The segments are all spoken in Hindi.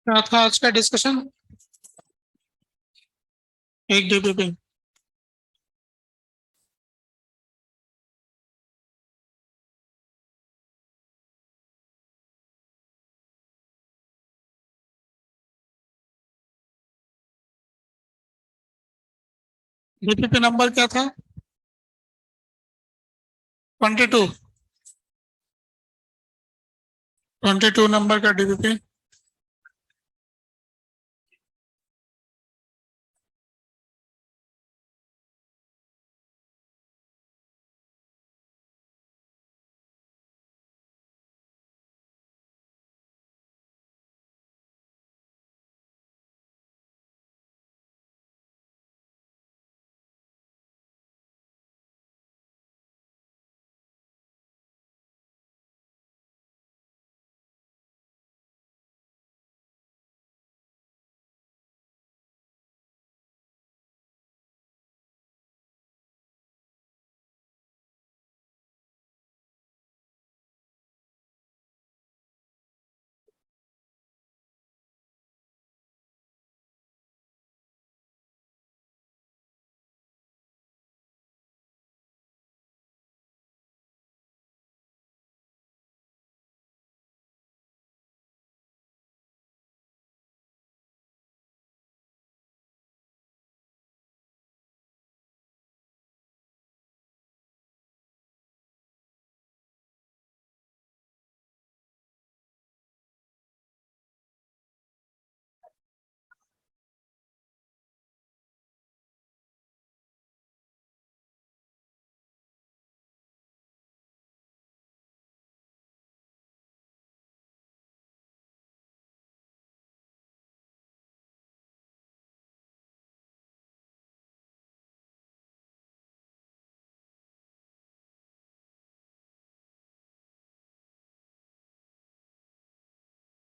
क्या था आज का डिस्कशन? एक डीपीपी। डीपीपी नंबर क्या था? 22। 22 नंबर का DPP.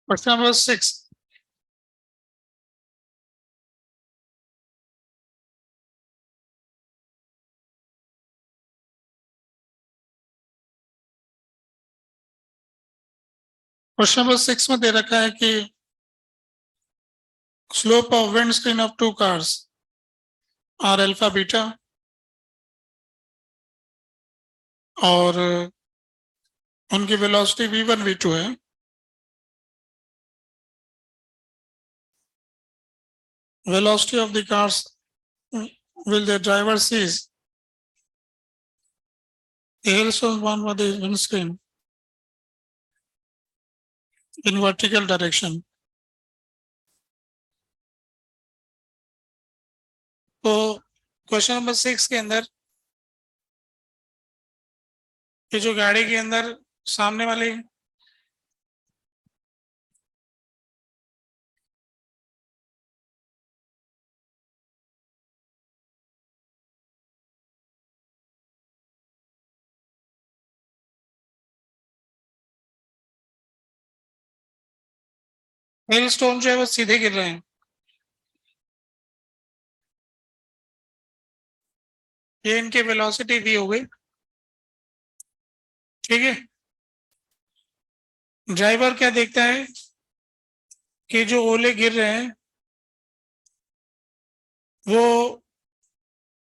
Question number 6। Question number 6 में दे रखा है कि slope of windscreen of two cars are alpha beta, और उनकी वेलोसिटी v1 v2 है। Velocity of the cars will the driver sees the hailstones born by the windscreen in vertical direction। तो क्वेश्चन नंबर 6 के अंदर ये जो गाड़ी के अंदर सामने वाली हेल स्टोन जो है वो सीधे गिर रहे हैं। ये इनकी वेलोसिटी v हो गई। ठीक है। ड्राइवर क्या देखता है कि जो ओले गिर रहे हैं वो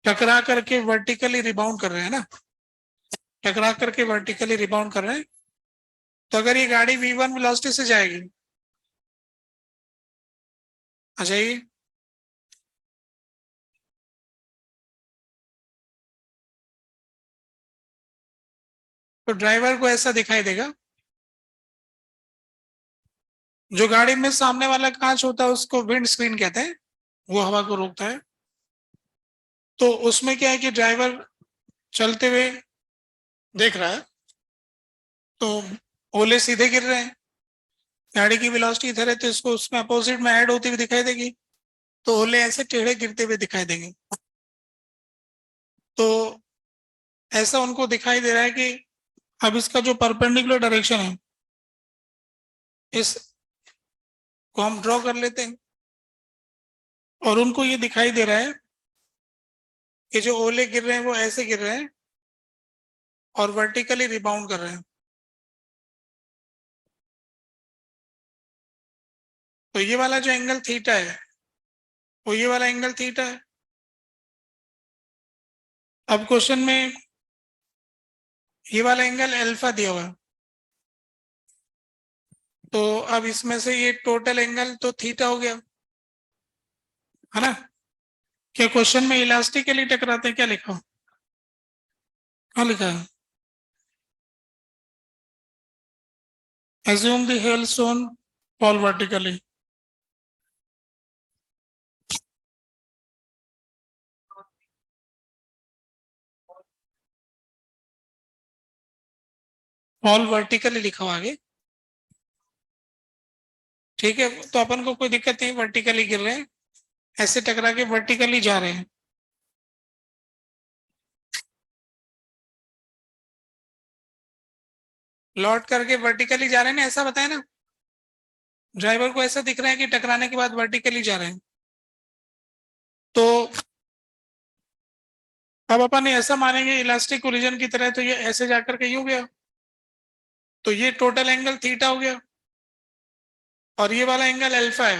टकरा करके वर्टिकली रिबाउंड कर रहे हैं ना, टकरा करके वर्टिकली रिबाउंड कर रहे हैं। तो अगर ये गाड़ी v1 वेलोसिटी से जाएगी, आ जाइए, तो ड्राइवर को ऐसा दिखाई देगा। जो गाड़ी में सामने वाला कांच होता है उसको विंड स्क्रीन कहते हैं, वो हवा को रोकता है। तो उसमें क्या है कि ड्राइवर चलते हुए देख रहा है, तो ओले सीधे गिर रहे हैं, गाड़ी की वेलोसिटी इधर है, तो इसको उसमें अपोजिट में ऐड होती हुई दिखाई देगी, तो ओले ऐसे टेढ़े गिरते हुए दिखाई देंगे। तो ऐसा उनको दिखाई दे रहा है कि अब इसका जो परपेंडिकुलर डायरेक्शन है इस को हम ड्रॉ कर लेते हैं, और उनको ये दिखाई दे रहा है कि जो ओले गिर रहे हैं वो ऐसे गिर रहे हैं और वर्टिकली रिबाउंड कर रहे हैं। तो ये वाला जो एंगल थीटा है वो ये वाला एंगल थीटा है। अब क्वेश्चन में ये वाला एंगल अल्फा दिया हुआ है, तो अब इसमें से ये टोटल एंगल तो थीटा हो गया, है ना। क्या क्वेश्चन में इलास्टिकली टकराते हैं, क्या लिखा हो? क्या लिखा है? assume the hailstone fall vertically। Fall vertically लिखा हुआ आगे, ठीक है। तो अपन को कोई दिक्कत नहीं, वर्टिकली गिर रहे हैं, ऐसे टकरा के वर्टिकली जा रहे हैं। लौट करके वर्टिकली जा रहे हैं ना, ऐसा बताया ना। ड्राइवर को ऐसा दिख रहा है कि टकराने के बाद वर्टिकली जा रहे हैं। तो अब अपन ऐसा मानेंगे इलास्टिक कोलिजन की तरह, तो ये ऐसे जाकर के यूं गया, तो ये टोटल एंगल थीटा हो गया, और ये वाला एंगल अल्फा है,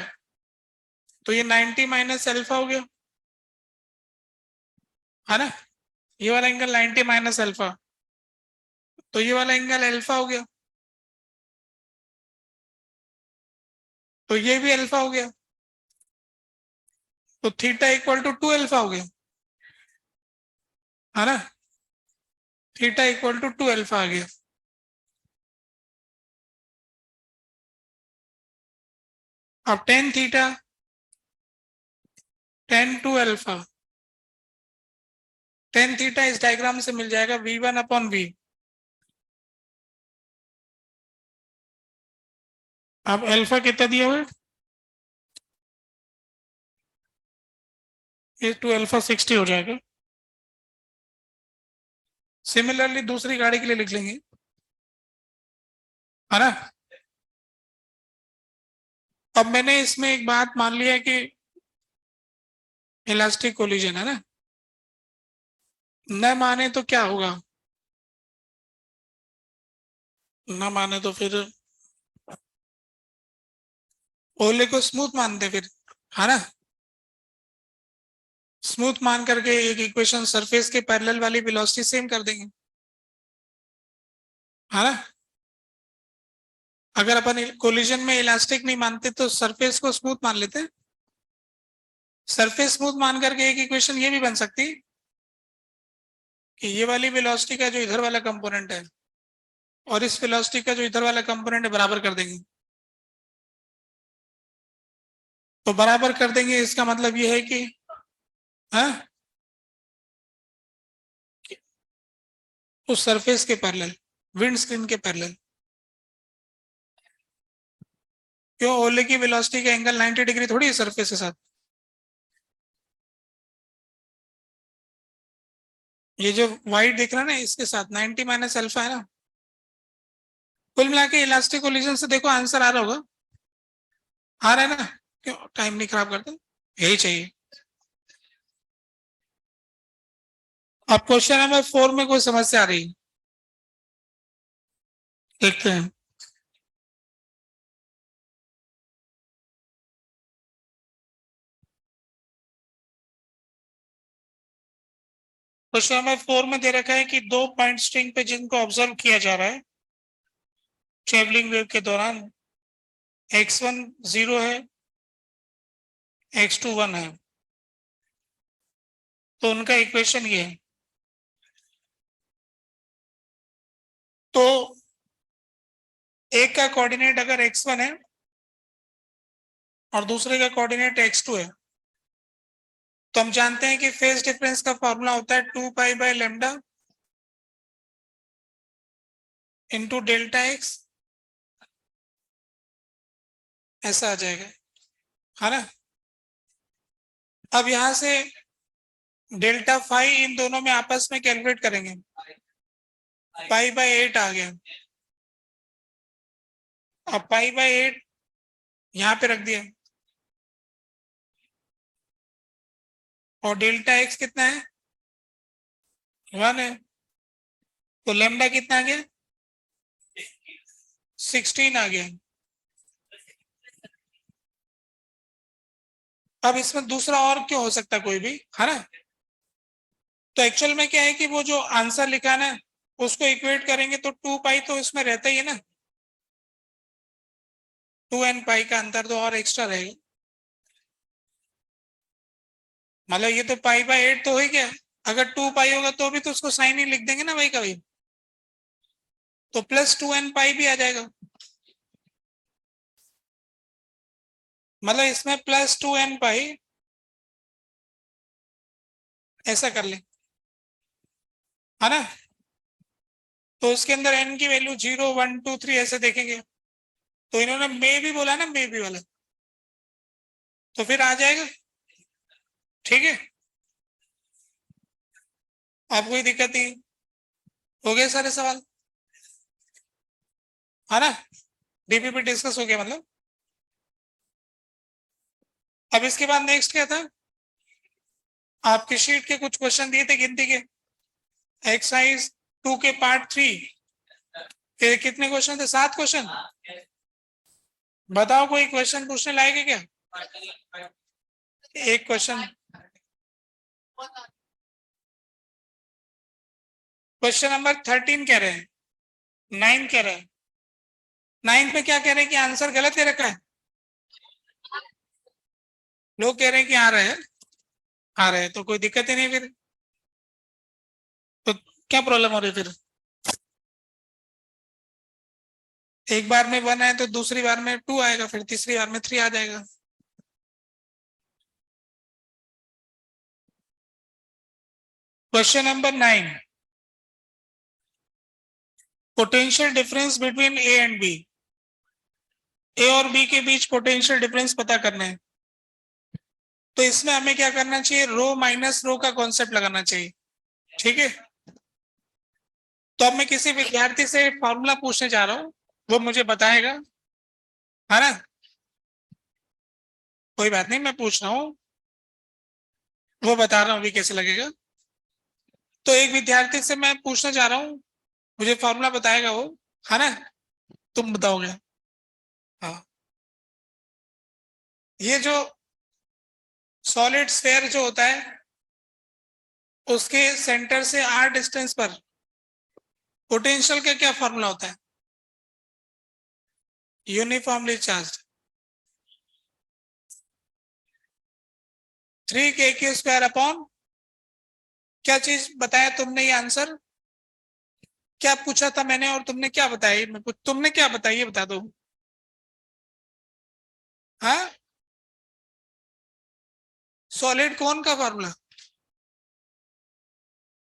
तो ये 90 माइनस अल्फा हो गया, है ना। ये वाला एंगल 90 माइनस अल्फा, तो ये वाला एंगल अल्फा हो गया, तो ये भी अल्फा हो गया, तो थीटा इक्वल टू 2 अल्फा हो गया, है ना। थीटा इक्वल टू 2 अल्फा आ गया। अब tan theta tan two alpha, tan theta इस डायग्राम से मिल जाएगा v1/v। अब अल्फा कितना दिया हुआ है, ये 2 अल्फा 60 हो जाएगा। सिमिलरली दूसरी गाड़ी के लिए लिख लेंगे, है ना। अब मैंने इसमें एक बात मान लिया कि इलास्टिक कोलिजन, है ना। न माने तो क्या होगा, न माने तो फिर ओले को स्मूथ मानते फिर, है ना। स्मूथ मान करके एक इक्वेशन सरफेस के पैरेलल वाली वेलोसिटी सेम कर देंगे, है ना। अगर अपन कोलिजन में इलास्टिक नहीं मानते तो सरफेस को स्मूथ मान लेते। सरफेस स्मूथ मान करके एक इक्वेशन ये भी बन सकती कि ये वाली वेलोसिटी का जो इधर वाला कंपोनेंट है और इस वेलोसिटी का जो इधर वाला कंपोनेंट है बराबर कर देंगे। तो बराबर कर देंगे इसका मतलब ये है कि, हाँ, उस सरफेस के पैरेलल, विंड स्क्रीन के पैरेलल। क्यों, ओले की वेलोसिटी का एंगल 90 डिग्री थोड़ी है सरफेस के साथ। ये जो वाइट दिख रहा है ना, इसके साथ 90 माइनस अल्फा है ना। कुल मिला के इलास्टिक कोलिजन से देखो आंसर आ रहा होगा, आ रहा है ना। क्यों टाइम नहीं खराब करते, यही चाहिए। अब क्वेश्चन नंबर 4 में कोई समस्या आ रही है, देखते हैं। क्वेश्चन नंबर 4 में दे रखा है कि दो पॉइंट स्ट्रिंग पे जिनको ऑब्जर्व किया जा रहा है ट्रेवलिंग वेव के दौरान, x1 0 है, x2 1 है। तो उनका इक्वेशन ये है। तो एक का कोऑर्डिनेट अगर x1 है और दूसरे का कोऑर्डिनेट x2 है, तो हम जानते हैं कि फेज डिफरेंस का फॉर्मूला होता है 2 पाई/लैम्डा इंटू डेल्टा एक्स, ऐसा आ जाएगा, है ना। अब यहां से डेल्टा फाई इन दोनों में आपस में कैलकुलेट करेंगे, पाई/8 आ गया। अब पाई/8 यहाँ पे रख दिया, और डेल्टा एक्स कितना है, 1 है। तो लेमडा कितना आ गया, 16 आ गया। अब इसमें दूसरा और क्यों हो सकता है, कोई भी, है ना। तो एक्चुअल में क्या है कि वो जो आंसर लिखा ना, उसको इक्वेट करेंगे तो 2 पाई तो इसमें रहता ही है ना, 2 n पाई का अंतर तो और एक्स्ट्रा रहेगा। मतलब ये तो पाई/8 तो हो ही गया। अगर 2 पाई होगा तो भी तो उसको साइन ही लिख देंगे ना भाई कभी, तो +2 n पाई भी आ जाएगा। मतलब इसमें +2 n पाई ऐसा कर ले, है ना। तो उसके अंदर n की वैल्यू 0 1 2 3 ऐसे देखेंगे। तो इन्होंने मे भी बोला ना, मे भी वाला, तो फिर आ जाएगा। ठीक है, अब कोई दिक्कत नहीं। हो गए सारे सवाल, है ना। डीपीपी डिस्कस हो गया मतलब। अब इसके बाद नेक्स्ट क्या था, आपकी शीट के कुछ क्वेश्चन दिए थे गिनती के, एक्सरसाइज 2 के पार्ट 3। कितने क्वेश्चन थे, 7 क्वेश्चन। बताओ कोई क्वेश्चन पूछने लायक है क्या, एक क्वेश्चन। क्वेश्चन नंबर 13 कह रहे हैं, 9 कह रहे हैं। 9 में क्या कह रहे हैं कि आंसर गलत दे रखा है। लोग कह रहे हैं कि आ रहे हैं, आ रहे हैं, तो कोई दिक्कत ही नहीं फिर। तो क्या प्रॉब्लम हो रही है फिर, एक बार में 1 है तो दूसरी बार में 2 आएगा, फिर तीसरी बार में 3 आ जाएगा। Question number 9, potential difference between A and B. A और बी के बीच पोटेंशियल डिफरेंस पता करना है। तो इसमें हमें क्या करना चाहिए, रो माइनस रो का कॉन्सेप्ट लगाना चाहिए। ठीक है, तो अब मैं किसी विद्यार्थी से फॉर्मूला पूछने जा रहा हूँ, वो मुझे बताएगा, है ना। कोई बात नहीं, मैं पूछ रहा हूँ, वो बता रहा हूँ अभी कैसे लगेगा। तो एक विद्यार्थी से मैं पूछना चाह रहा हूँ, मुझे फॉर्मूला बताएगा वो, है ना। तुम बताओगे। हाँ, ये जो सॉलिड स्फेयर जो होता है, उसके सेंटर से r डिस्टेंस पर पोटेंशियल का क्या फॉर्मूला होता है, यूनिफॉर्मली चार्ज 3 k² अपॉन, क्या चीज बताया तुमने, ये आंसर क्या पूछा था मैंने और तुमने क्या बताया, तुमने क्या बताया ये बता दो। हाँ, सॉलिड कौन का फॉर्मूला,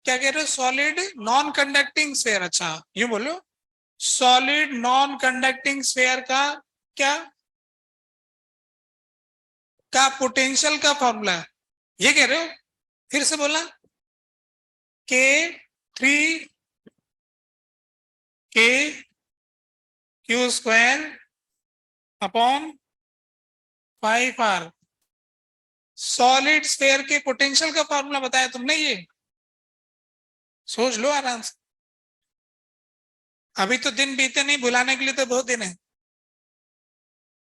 क्या कह रहे हो, सॉलिड नॉन कंडक्टिंग स्फेयर, अच्छा यूं बोलो, सॉलिड नॉन कंडक्टिंग स्फेयर का क्या, का पोटेंशियल का फॉर्मूला है, ये कह रहे हो। फिर से बोला, K3 K² upon 5R, solid sphere के पोटेंशियल का फॉर्मूला बताया तुमने, ये सोच लो आराम से। अभी तो दिन बीते नहीं, भुलाने के लिए तो बहुत दिन है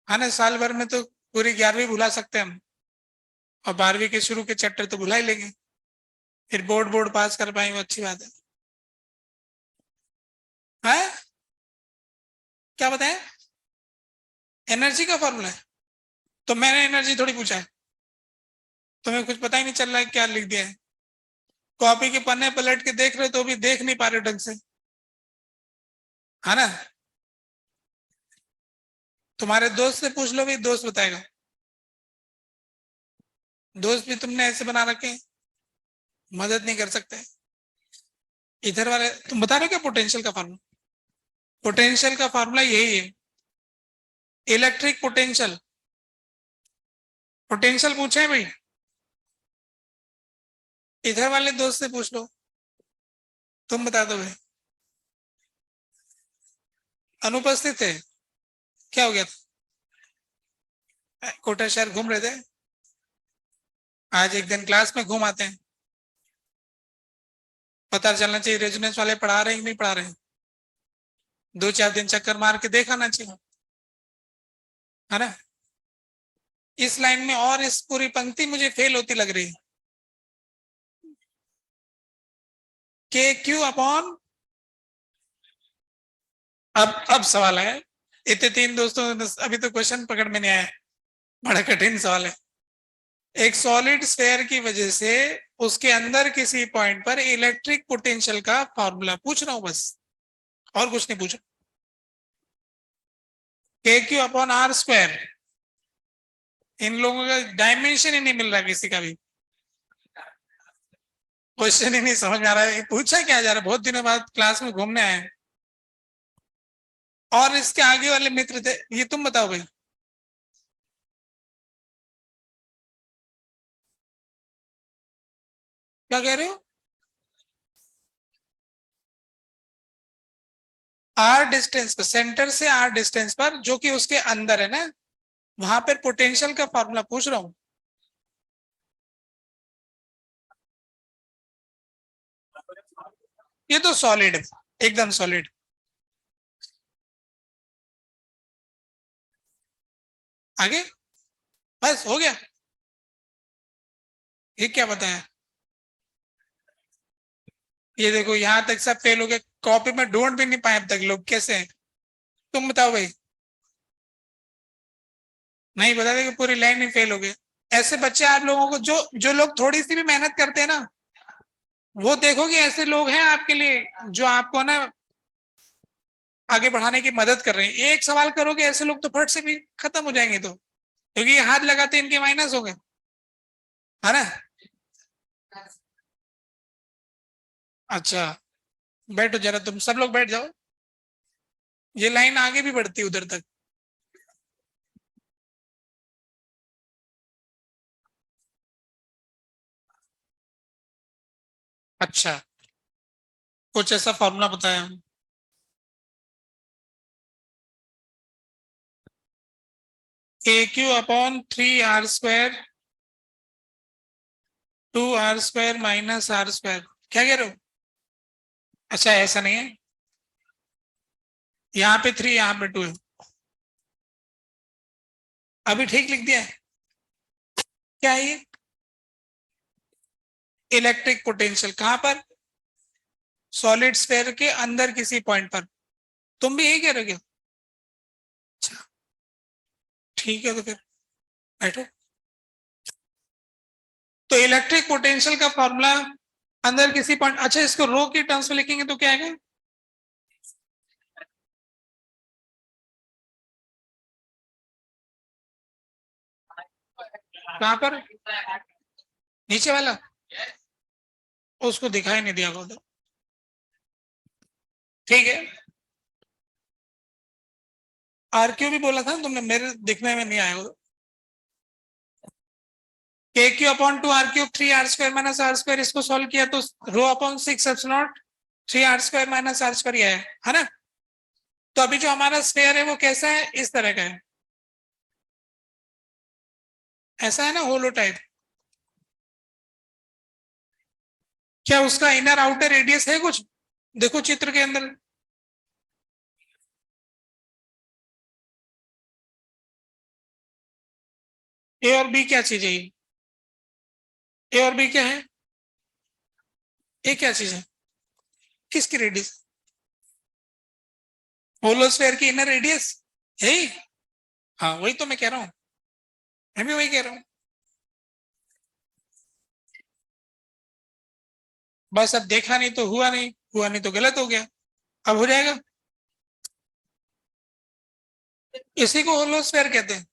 ना। साल भर में तो पूरी 11वीं भुला सकते हैं हम, और 12वीं के शुरू के चैप्टर तो भुला ही लेंगे, फिर बोर्ड बोर्ड पास कर पाएंगे, अच्छी बात है। क्या बताया, एनर्जी का फॉर्मूला है, तो मैंने एनर्जी थोड़ी पूछा है, तुम्हें कुछ पता ही नहीं चल रहा है क्या लिख दिया है। कॉपी के पन्ने पलट के देख रहे हो तो भी देख नहीं पा रहे ढंग से, है ना। तुम्हारे दोस्त से पूछ लो, भी दोस्त बताएगा। दोस्त भी तुमने ऐसे बना रखे, मदद नहीं कर सकते। इधर वाले तुम बता रहे हो क्या, पोटेंशियल का फार्मूला, पोटेंशियल का फार्मूला यही है, इलेक्ट्रिक पोटेंशियल। पोटेंशियल पूछे भाई, इधर वाले दोस्त से पूछ लो, तुम बता दो भाई। अनुपस्थित है, क्या हो गया था, कोटा शहर घूम रहे थे, आज एक दिन क्लास में घूम आते हैं, पता चलना चाहिए रेजोनेंस वाले पढ़ा रहे हैं कि नहीं पढ़ा रहे हैं, 2-4 दिन चक्कर मार के देख आना चाहिए, है ना। इस लाइन में और इस पूरी पंक्ति मुझे फेल होती लग रही। के क्यू अपॉन, अब सवाल है, इतने तीन दोस्तों अभी तो क्वेश्चन पकड़ में नहीं आया, बड़ा कठिन सवाल है। एक सॉलिड स्फेयर की वजह से उसके अंदर किसी पॉइंट पर इलेक्ट्रिक पोटेंशियल का फॉर्मूला पूछ रहा हूं बस, और कुछ नहीं पूछा। के क्यू अपॉन आर स्क्वायर, इन लोगों का डायमेंशन ही नहीं मिल रहा किसी का भी, क्वेश्चन ही नहीं समझ में आ रहा है पूछा क्या जा रहा है। बहुत दिनों बाद क्लास में घूमने आए, और इसके आगे वाले मित्र थे, ये तुम बताओ भाई। क्या कह रहे हो? आर डिस्टेंस पर, सेंटर से आर डिस्टेंस पर, जो कि उसके अंदर है ना, वहां पर पोटेंशियल का फॉर्मूला पूछ रहा हूं। ये तो सॉलिड है, एकदम सॉलिड। आगे, बस हो गया। ये क्या बताया? ये देखो यहां तक सब फेल हो गए, कॉपी में ढूंढ भी नहीं पाए अब तक लोग, कैसे हैं? तुम बताओ भाई। नहीं बता देंगे, पूरी लाइन ही फेल हो गए। ऐसे बच्चे आप लोगों को, जो जो लोग थोड़ी सी भी मेहनत करते हैं ना, वो देखोगे ऐसे लोग हैं आपके लिए, जो आपको ना आगे बढ़ाने की मदद कर रहे हैं। एक सवाल करोगे ऐसे लोग तो फट से भी खत्म हो जाएंगे, तो क्योंकि ये हाथ लगाते इनके माइनस हो गए, है ना? अच्छा, बैठो जरा, तुम सब लोग बैठ जाओ, ये लाइन आगे भी बढ़ती है उधर तक। अच्छा, कुछ ऐसा फॉर्मूला बताया? ए Q upon 3r² 2r² minus r², क्या कह रहे हो? अच्छा, ऐसा नहीं है, यहाँ पे 3 यहाँ पे 2 है। अभी ठीक लिख दिया है। क्या है ये? इलेक्ट्रिक पोटेंशियल कहां पर? सॉलिड स्फेयर के अंदर किसी पॉइंट पर। तुम भी यही कह रहे हो क्या? अच्छा, ठीक है, तो फिर बैठो। तो इलेक्ट्रिक पोटेंशियल का फॉर्मूला अंदर किसी पॉइंट, अच्छा इसको रो की टर्म्स में लिखेंगे तो क्या आएगा? कहां पर? नीचे वाला, उसको दिखाई नहीं दिया बोलो। ठीक है, आर क्यू भी बोला था ना तुमने, मेरे दिखने में नहीं आया वो। के Q upon 2r³ 3r² - r², इसको सॉल्व किया तो रो अपॉन 6 3r² - r² है ना? तो अभी जो हमारा स्फेयर है वो कैसा है, इस तरह का है, ऐसा है ना, होलो टाइप। क्या उसका इनर आउटर रेडियस है कुछ? देखो चित्र के अंदर। ए और बी क्या चीज है? ए और बी क्या है? ए क्या चीज है? किसकी रेडियस? होलोस्फेयर की इनर रेडियस है ही? हाँ वही तो मैं कह रहा हूँ, मैं भी वही कह रहा हूँ। बस अब देखा नहीं तो हुआ नहीं, हुआ नहीं तो गलत हो गया, अब हो जाएगा। इसी को होलोस्फेयर कहते हैं।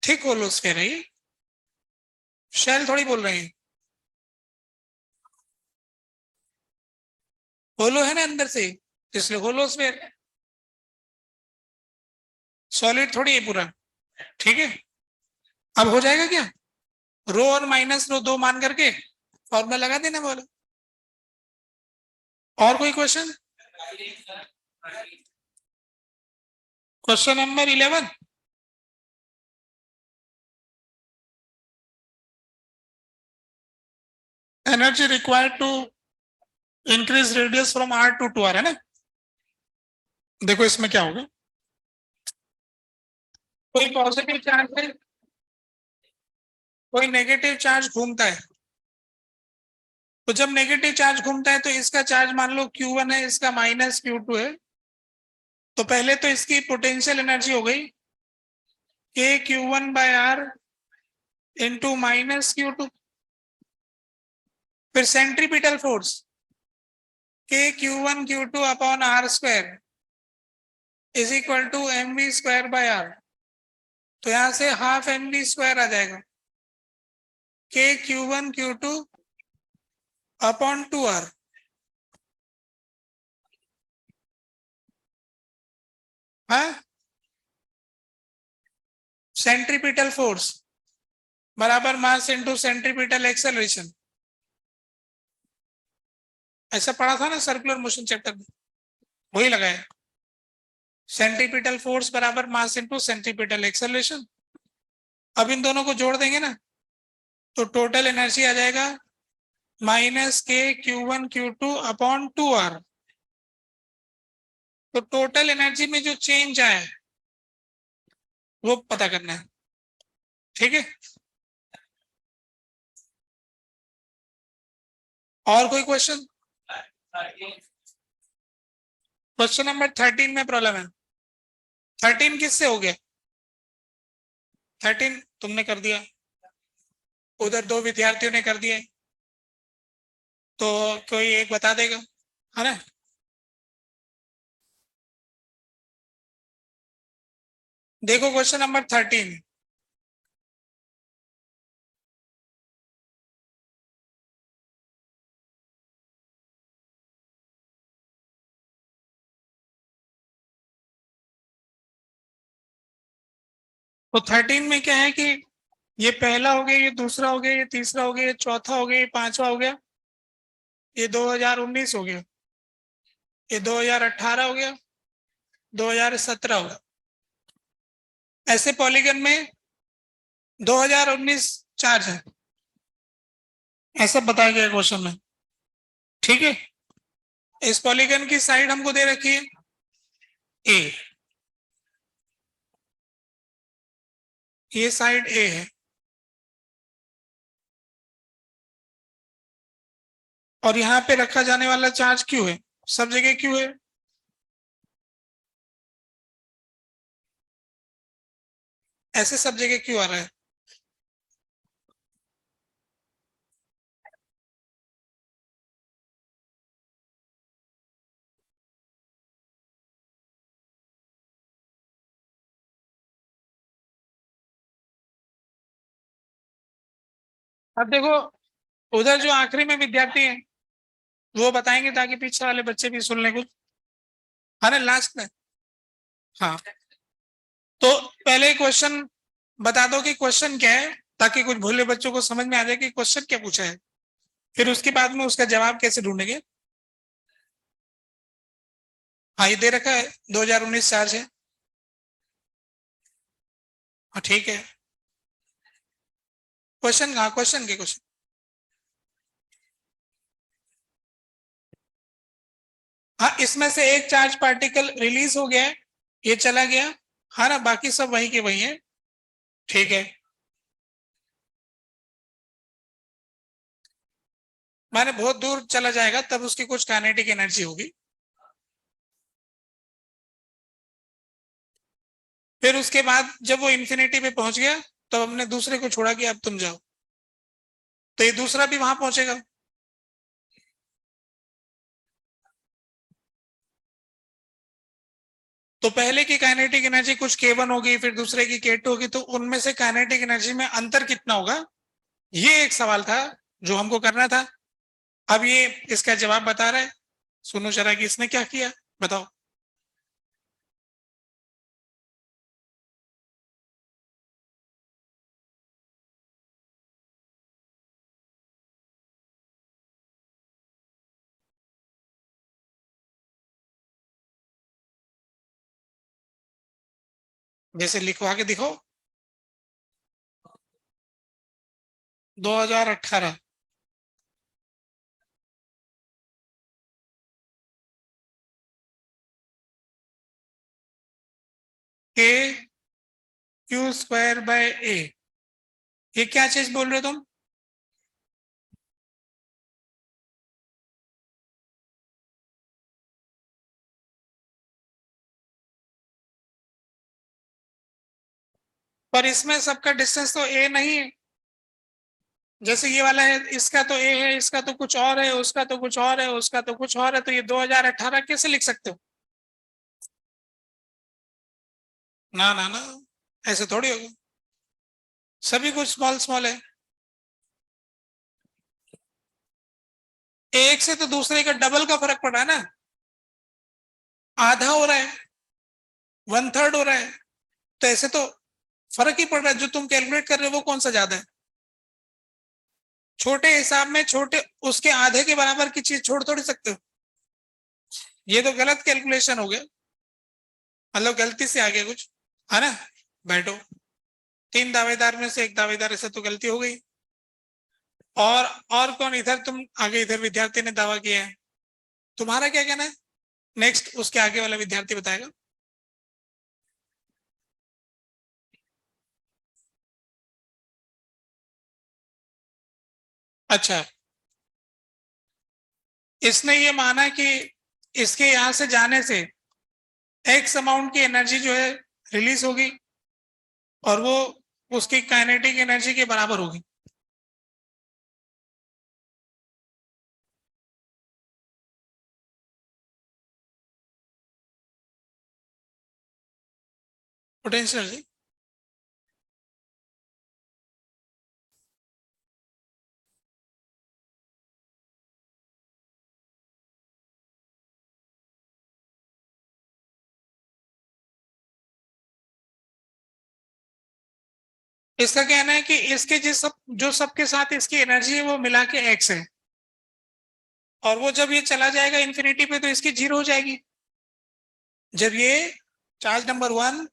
ठीक होलोस्फेयर है ये, शेल थोड़ी बोल रहे हैं। होलो है ना अंदर से, इसलिए होलोस्फेयर। सॉलिड थोड़ी है पूरा। ठीक है, अब हो जाएगा क्या? रो और माइनस रो दो मान करके फॉर्मूला लगा देना बोलो। और कोई question? Question number 11। Energy required to increase radius from r to 2r, है ना? देखो इसमें क्या होगा, कोई पॉजिटिव चार्ज है, कोई नेगेटिव चार्ज घूमता है। तो जब नेगेटिव चार्ज घूमता है तो इसका चार्ज मान लो Q1 है, इसका -Q2 है। तो पहले तो इसकी पोटेंशियल एनर्जी हो गई KQ1/R इंटू -Q2। फिर centripetal force KQ1Q2/R² is equal to mv²/R। तो यहां से हाफ mv² आ जाएगा, KQ1Q2/2R। हाँ, सेंट्रीपिटल फोर्स बराबर मास इंटू सेंट्रीपिटल एक्सेलरेशन। ऐसा पढ़ा था ना सर्कुलर मोशन चैप्टर में, वही लगाया। सेंट्रीपिटल फोर्स बराबर मास इंटू सेंट्रीपिटल एक्सेलरेशन। अब इन दोनों को जोड़ देंगे ना, तो टोटल एनर्जी आ जाएगा -KQ1Q2/2R। तो टोटल एनर्जी में जो चेंज आया है वो पता करना है, ठीक है। और कोई क्वेश्चन? क्वेश्चन नंबर 13 में प्रॉब्लम है। 13 किससे हो गया? 13 तुमने कर दिया, उधर दो विद्यार्थियों ने कर दिया, तो कोई एक बता देगा, है ना। देखो क्वेश्चन नंबर 13। तो 13 में क्या है कि ये पहला हो गया, ये दूसरा हो गया, ये तीसरा हो गया, ये चौथा हो गया, ये पांचवा हो गया, ये 2019 हो गया, ये 2018 हो गया, 2017 हो गया। ऐसे पॉलीगन में 2019 चार्ज है, ऐसा बताया गया क्वेश्चन में, ठीक है। इस पॉलीगन की साइड हमको दे रखी है ए, ये साइड ए है, और यहाँ पे रखा जाने वाला चार्ज क्यू है, सब जगह क्यू है। ऐसे सब जगह क्यू आ रहा है। अब देखो, उधर जो आखिरी में विद्यार्थी है वो बताएंगे, ताकि पीछे वाले बच्चे भी सुन लें कुछ, है ना, लास्ट में। हाँ, तो पहले क्वेश्चन बता दो कि क्वेश्चन क्या है, ताकि कुछ भोले बच्चों को समझ में आ जाए कि क्वेश्चन क्या पूछा है। फिर उसके बाद में उसका जवाब कैसे ढूंढेंगे। हाँ, ये दे रखा है 2019 चार्ज है। हाँ ठीक है। क्वेश्चन कहाँ, क्वेश्चन के क्वेश्चन। हाँ, इसमें से एक चार्ज पार्टिकल रिलीज हो गया है, ये चला गया। हाँ ना, बाकी सब वही के वही है, ठीक है। माने बहुत दूर चला जाएगा तब उसकी कुछ काइनेटिक एनर्जी होगी। फिर उसके बाद जब वो इंफिनिटी पे पहुंच गया, तो हमने दूसरे को छोड़ा कि अब तुम जाओ, तो ये दूसरा भी वहां पहुंचेगा। तो पहले की काइनेटिक एनर्जी कुछ K1 होगी, फिर दूसरे की K2 होगी, तो उनमें से काइनेटिक एनर्जी में अंतर कितना होगा, ये एक सवाल था जो हमको करना था। अब ये इसका जवाब बता रहा है, सुनो जरा कि इसने क्या किया, बताओ। जैसे लिखवा के दिखाओ। 2018 के क्यू स्क्वायर बाय ए, ये क्या चीज बोल रहे हो तुम? पर इसमें सबका डिस्टेंस तो ए नहीं है। जैसे ये वाला है, इसका तो ए है, इसका तो कुछ और है, उसका तो कुछ और है, उसका तो कुछ और है, तो ये 2018 कैसे लिख सकते हो? ना ना ना, ऐसे थोड़ी होगा। सभी कुछ स्मॉल स्मॉल है। एक से तो दूसरे का डबल का फर्क पड़ा है ना, आधा हो रहा है, वन थर्ड हो रहा है। तो ऐसे तो फर्क ही पड़ रहा है। जो तुम कैलकुलेट कर रहे हो वो कौन सा ज्यादा है? छोटे हिसाब में छोटे, उसके आधे के बराबर की चीज छोड़ थोड़ी सकते हो। ये तो गलत कैलकुलेशन हो गया, मतलब गलती से आ गया कुछ, है ना। बैठो, तीन दावेदार में से एक दावेदार से तो गलती हो गई। और कौन इधर, तुम आगे इधर विद्यार्थी ने दावा किया है, तुम्हारा क्या कहना है? नेक्स्ट उसके आगे वाला विद्यार्थी बताएगा। अच्छा, इसने ये माना कि इसके यहां से जाने से एक्स अमाउंट की एनर्जी जो है रिलीज होगी, और वो उसकी काइनेटिक एनर्जी के बराबर होगी। Potential energy. इसका कहना है कि इसके जिस सब जो सबके साथ इसकी एनर्जी है वो मिला के एक्स है, और वो जब ये चला जाएगा इन्फिनिटी पे तो इसकी जीरो हो जाएगी। जब ये चार्ज नंबर वन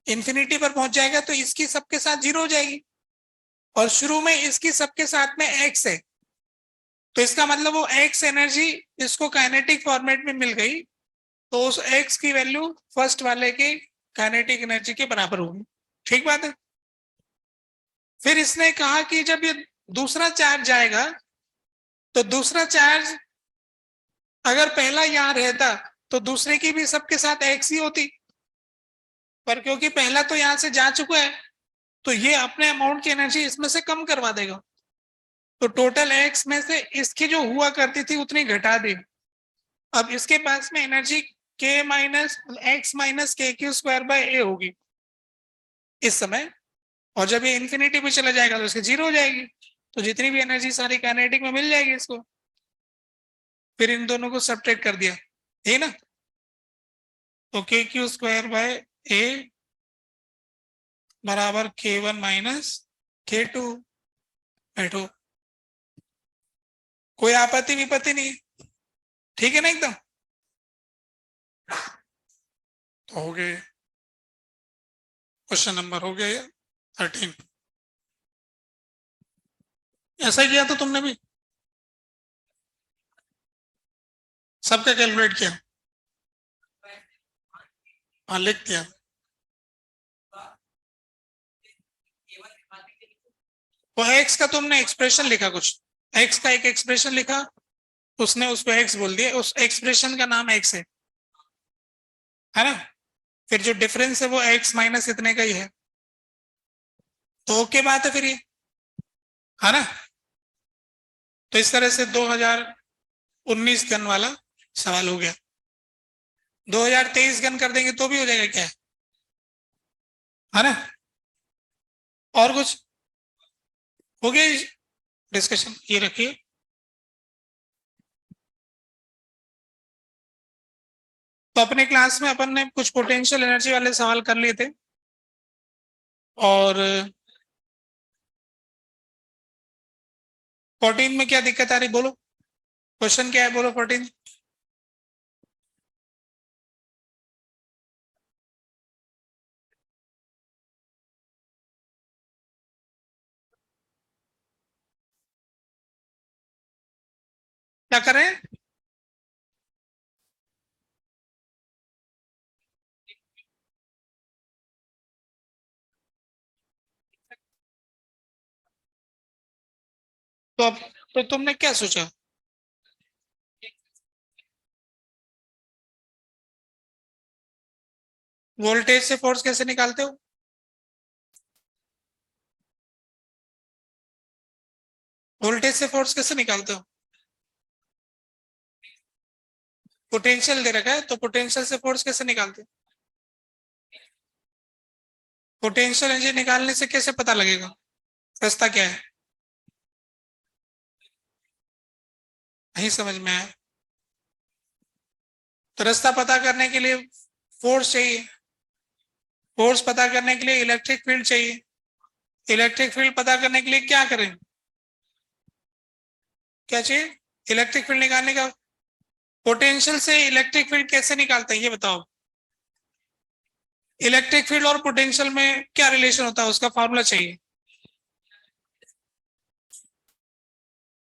इन्फिनिटी पर पहुंच जाएगा तो इसकी सबके साथ जीरो हो जाएगी, और शुरू में इसकी सबके साथ में एक्स है, तो इसका मतलब वो एक्स एनर्जी इसको काइनेटिक फॉर्मेट में मिल गई, तो उस एक्स की वैल्यू फर्स्ट वाले के काइनेटिक एनर्जी के बराबर होगी। ठीक बात है। फिर इसने कहा कि जब ये दूसरा चार्ज जाएगा तो दूसरा चार्ज अगर पहला यहां रहता तो दूसरे की भी सबके साथ एक्स ही होती, पर क्योंकि पहला तो यहां से जा चुका है तो ये अपने अमाउंट की एनर्जी इसमें से कम करवा देगा, तो टोटल एक्स में से इसकी जो हुआ करती थी उतनी घटा दी। अब इसके पास में एनर्जी के माइनस एक्स माइनस के क्यू स्क्वायर बाय ए होगी इस समय, और जब ये इन्फिनिटी पे चला जाएगा तो इसकी जीरो हो जाएगी, तो जितनी भी एनर्जी सारी काइनेटिक में मिल जाएगी इसको। फिर इन दोनों को सब्ट्रैक्ट कर दिया, है ना। तो के क्यू स्क्वायर बाय ए बराबर के वन माइनस के टू। बैठो, कोई आपत्ति विपत्ति नहीं, ठीक है ना एकदम। तो हो गए, क्वेश्चन नंबर हो गया 13। ऐसा ही किया तो तुमने भी, सबका कैलकुलेट किया, हाँ लिख दिया। वो एक्स का तुमने एक्सप्रेशन लिखा कुछ, एक्स का एक एक्सप्रेशन लिखा, उसने उसको एक्स बोल दिया, उस एक्सप्रेशन का नाम एक्स है ना। फिर जो डिफरेंस है वो एक्स माइनस इतने का ही है, तो ओके बात है फिर ये, है ना। तो इस तरह से 2019 गन वाला सवाल हो गया। 2023 गन कर देंगे तो भी हो जाएगा क्या, है ना। और कुछ हो गया डिस्कशन, ये रखिए। तो अपने क्लास में अपन ने कुछ पोटेंशियल एनर्जी वाले सवाल कर लिए थे, और 14 में क्या दिक्कत आ रही बोलो, क्वेश्चन क्या है बोलो 14। क्या करें? तो अब तो तुमने क्या सोचा? वोल्टेज से फोर्स कैसे निकालते हो? वोल्टेज से फोर्स कैसे निकालते हो? पोटेंशियल दे रखा है तो पोटेंशियल से फोर्स कैसे निकालते हो? पोटेंशियल एनर्जी निकालने से कैसे पता लगेगा? रास्ता क्या है? नहीं समझ में आया। तो रास्ता पता करने के लिए फोर्स चाहिए। फोर्स पता करने के लिए इलेक्ट्रिक फील्ड चाहिए। इलेक्ट्रिक फील्ड पता करने के लिए क्या करें? क्या चाहिए? इलेक्ट्रिक फील्ड निकालने का। पोटेंशियल से इलेक्ट्रिक फील्ड कैसे निकालते हैं ये बताओ। इलेक्ट्रिक फील्ड और पोटेंशियल में क्या रिलेशन होता है, उसका फॉर्मूला चाहिए।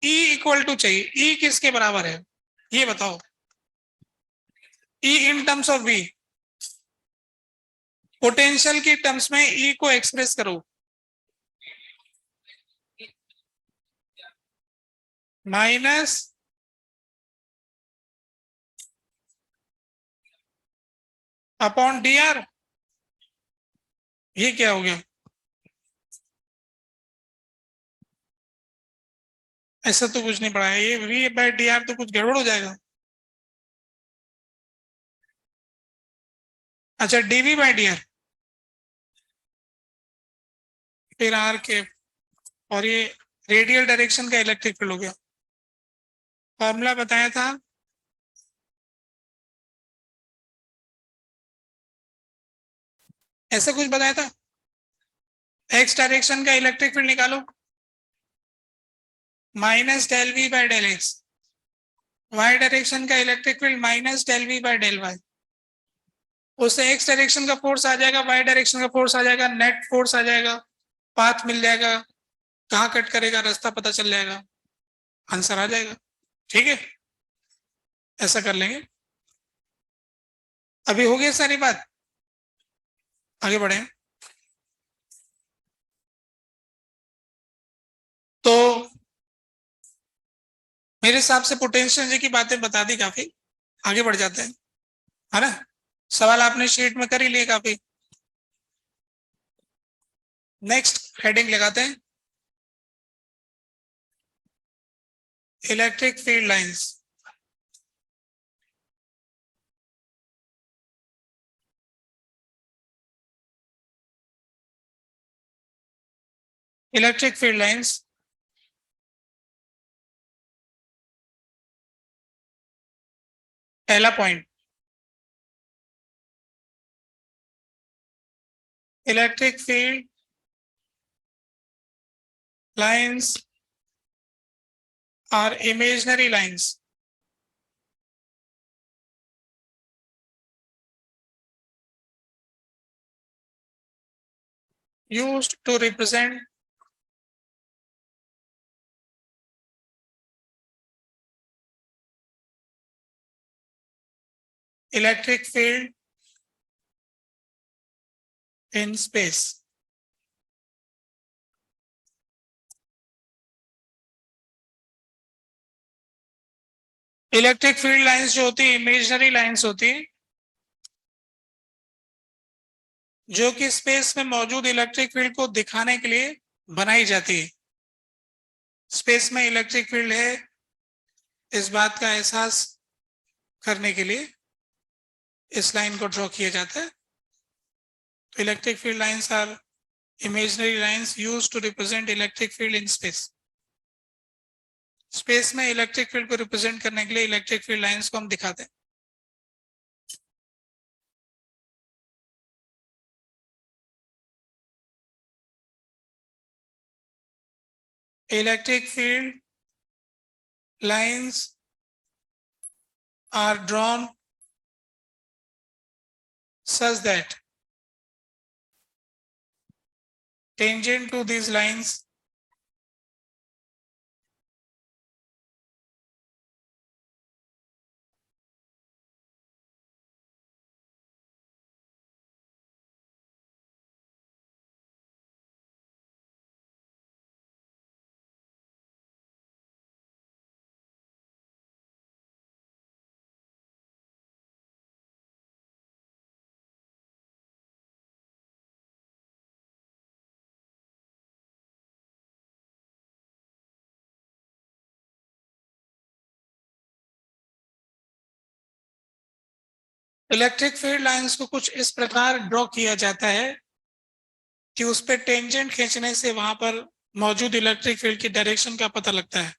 E इक्वल टू चाहिए। E किसके बराबर है ये बताओ। E in terms of V। Potential की टर्म्स में E को एक्सप्रेस करो। Minus upon dr। ये क्या हो गया? ऐसा तो कुछ नहीं पढ़ा है ये। V बाय dr तो कुछ गड़बड़ हो जाएगा। अच्छा dv बाय dr, फिर r के, और ये रेडियल डायरेक्शन का इलेक्ट्रिक फील्ड हो गया। फॉर्मूला बताया था। ऐसा कुछ बताया था। एक्स डायरेक्शन का इलेक्ट्रिक फील्ड निकालो। Minus del V by del x. Y direction का electric field minus del V by del y. उससे एक्स डायरेक्शन का फोर्स आ जाएगा, वाई डायरेक्शन का फोर्स आ जाएगा, नेट फोर्स आ जाएगा, पाथ मिल जाएगा, कहाँ कट करेगा रास्ता पता चल जाएगा, आंसर आ जाएगा। ठीक है, ऐसा कर लेंगे। अभी हो गई सारी बात, आगे बढ़े। तो मेरे हिसाब से पोटेंशियल एनर्जी की बातें बता दी काफी। आगे बढ़ जाते हैं, है ना। सवाल आपने शीट में कर ही लिए काफी। नेक्स्ट हेडिंग लगाते हैं, electric field lines. Electric field lines. पहला point, electric field lines are imaginary lines used to represent electric field in space। Electric field lines जो होती है इमेजिनरी लाइंस होती है, जो कि स्पेस में मौजूद इलेक्ट्रिक फील्ड को दिखाने के लिए बनाई जाती है। स्पेस में इलेक्ट्रिक फील्ड है इस बात का एहसास करने के लिए इस लाइन को ड्रॉ किया जाता है। तो electric field lines are imaginary lines used to represent electric field in space. Space में इलेक्ट्रिक फील्ड को रिप्रेजेंट करने के लिए इलेक्ट्रिक फील्ड लाइंस को हम दिखाते हैं। Electric field lines are drawn such that tangent to these lines electric field lines को कुछ इस प्रकार ड्रॉ किया जाता है कि उस पर टेंजेंट खींचने से वहां पर मौजूद इलेक्ट्रिक फील्ड की डायरेक्शन का पता लगता है।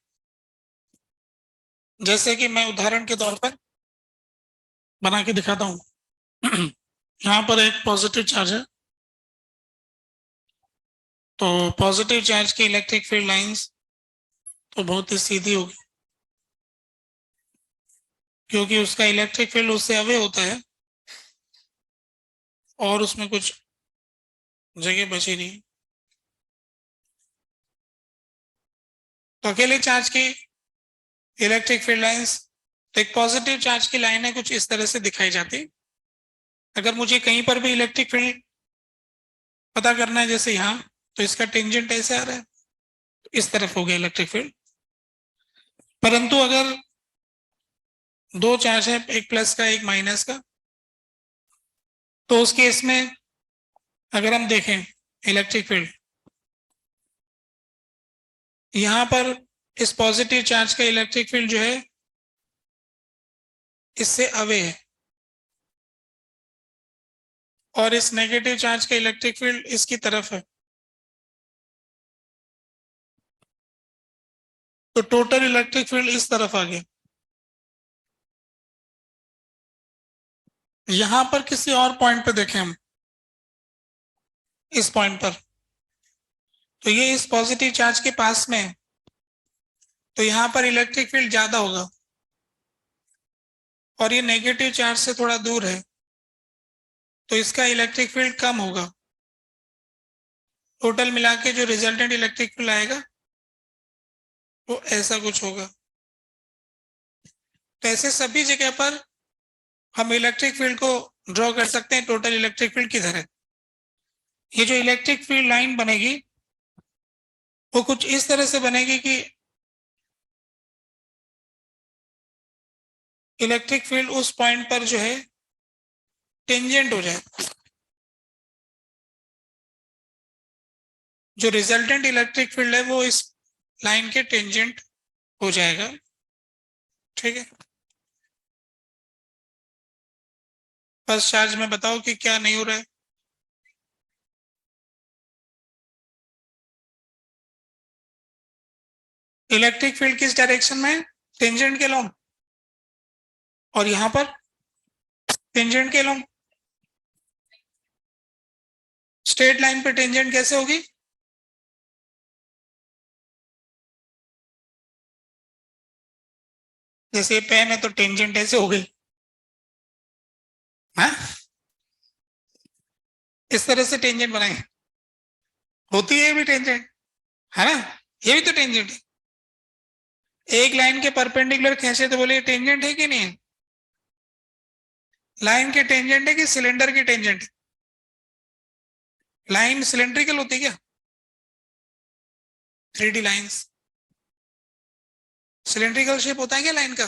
जैसे कि मैं उदाहरण के तौर पर बना के दिखाता हूं। यहाँ पर एक पॉजिटिव चार्ज है, तो पॉजिटिव चार्ज की इलेक्ट्रिक फील्ड लाइंस तो बहुत ही सीधी होगी, क्योंकि उसका इलेक्ट्रिक फील्ड उससे अवे होता है और उसमें कुछ जगह बची नहीं। तो अकेले चार्ज की इलेक्ट्रिक फील्ड लाइंस, तो एक पॉजिटिव चार्ज की लाइन है कुछ इस तरह से दिखाई जाती। अगर मुझे कहीं पर भी इलेक्ट्रिक फील्ड पता करना है जैसे यहाँ, तो इसका टेंजेंट ऐसे आ रहा है, तो इस तरफ हो गया इलेक्ट्रिक फील्ड। परंतु अगर दो चार्ज है, एक प्लस का एक माइनस का, तो उस केस में अगर हम देखें इलेक्ट्रिक फील्ड, यहां पर इस पॉजिटिव चार्ज का इलेक्ट्रिक फील्ड जो है इससे अवे है, और इस नेगेटिव चार्ज का इलेक्ट्रिक फील्ड इसकी तरफ है। तो टोटल इलेक्ट्रिक फील्ड इस तरफ आ गया। यहां पर किसी और पॉइंट पे देखें हम, इस पॉइंट पर, तो ये इस पॉजिटिव चार्ज के पास में है, तो यहां पर इलेक्ट्रिक फील्ड ज्यादा होगा, और ये नेगेटिव चार्ज से थोड़ा दूर है, तो इसका इलेक्ट्रिक फील्ड कम होगा। टोटल मिला के जो रिजल्टेंट इलेक्ट्रिक फील्ड आएगा वो ऐसा कुछ होगा। तो ऐसे सभी जगह पर हम इलेक्ट्रिक फील्ड को ड्रॉ कर सकते हैं टोटल इलेक्ट्रिक फील्ड की तरह। ये जो इलेक्ट्रिक फील्ड लाइन बनेगी वो कुछ इस तरह से बनेगी कि इलेक्ट्रिक फील्ड उस पॉइंट पर जो है टेंजेंट हो जाए, जो रिजल्टेंट इलेक्ट्रिक फील्ड है वो इस लाइन के टेंजेंट हो जाएगा। ठीक है, फर्स्ट चार्ज में बताओ कि क्या नहीं हो रहा है। इलेक्ट्रिक फील्ड किस डायरेक्शन में है? टेंजेंट के लॉन्ग, और यहां पर टेंजेंट के लॉन्ग। स्ट्रेट लाइन पे टेंजेंट कैसे होगी? जैसे ये पेन है तो टेंजेंट ऐसे हो गई, हाँ इस तरह से टेंजेंट बनाएंगे, होती है ये भी टेंजेंट, है ना, ये भी तो टेंजेंट है। एक लाइन के परपेंडिकुलर खींचे तो बोले टेंजेंट है कि नहीं है? लाइन के टेंजेंट है कि सिलेंडर की टेंजेंट है? लाइन सिलेंड्रिकल होती है क्या? 3D लाइंस सिलेंड्रिकल शेप होता है क्या लाइन का?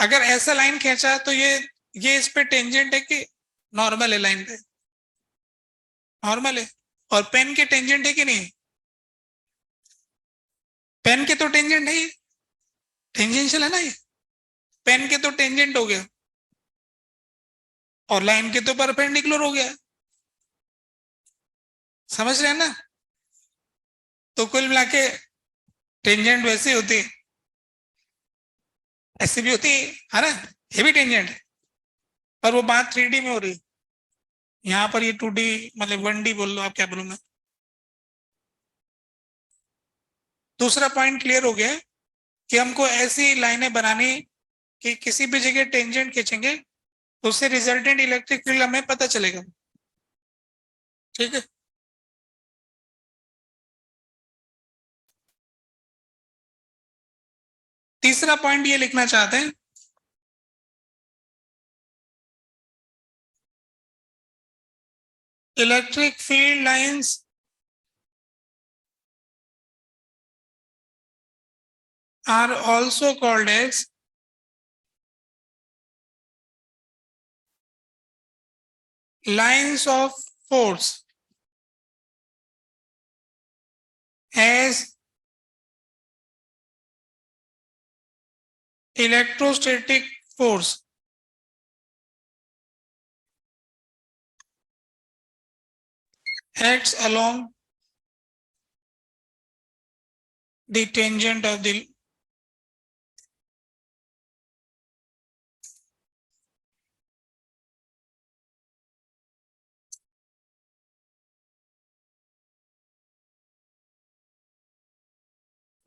अगर ऐसा लाइन खींचा तो ये इस पे टेंजेंट है कि नॉर्मल है? लाइन पे नॉर्मल है। और पेन के टेंजेंट है कि नहीं? पेन के तो टेंजेंट है, टेंजेंशियल है ना ये, पेन के तो टेंजेंट हो गया और लाइन के तो परपेंडिकुलर हो गया। समझ रहे हैं ना? तो कुल मिला के टेंजेंट वैसे होती है, ऐसी भी होती है ना, ये भी टेंजेंट है, पर वो बात 3D में हो रही है। यहाँ पर ये 2D, मतलब 1D बोल लो, आप क्या बोलूँ मैं। दूसरा पॉइंट क्लियर हो गया कि हमको ऐसी लाइनें बनानी कि किसी भी जगह टेंजेंट खींचेंगे तो उससे रिजल्टेंट इलेक्ट्रिक फील्ड हमें पता चलेगा। ठीक है, तीसरा पॉइंट ये लिखना चाहते हैं, electric field lines are also called as lines of force, as electrostatic force acts along the tangent of the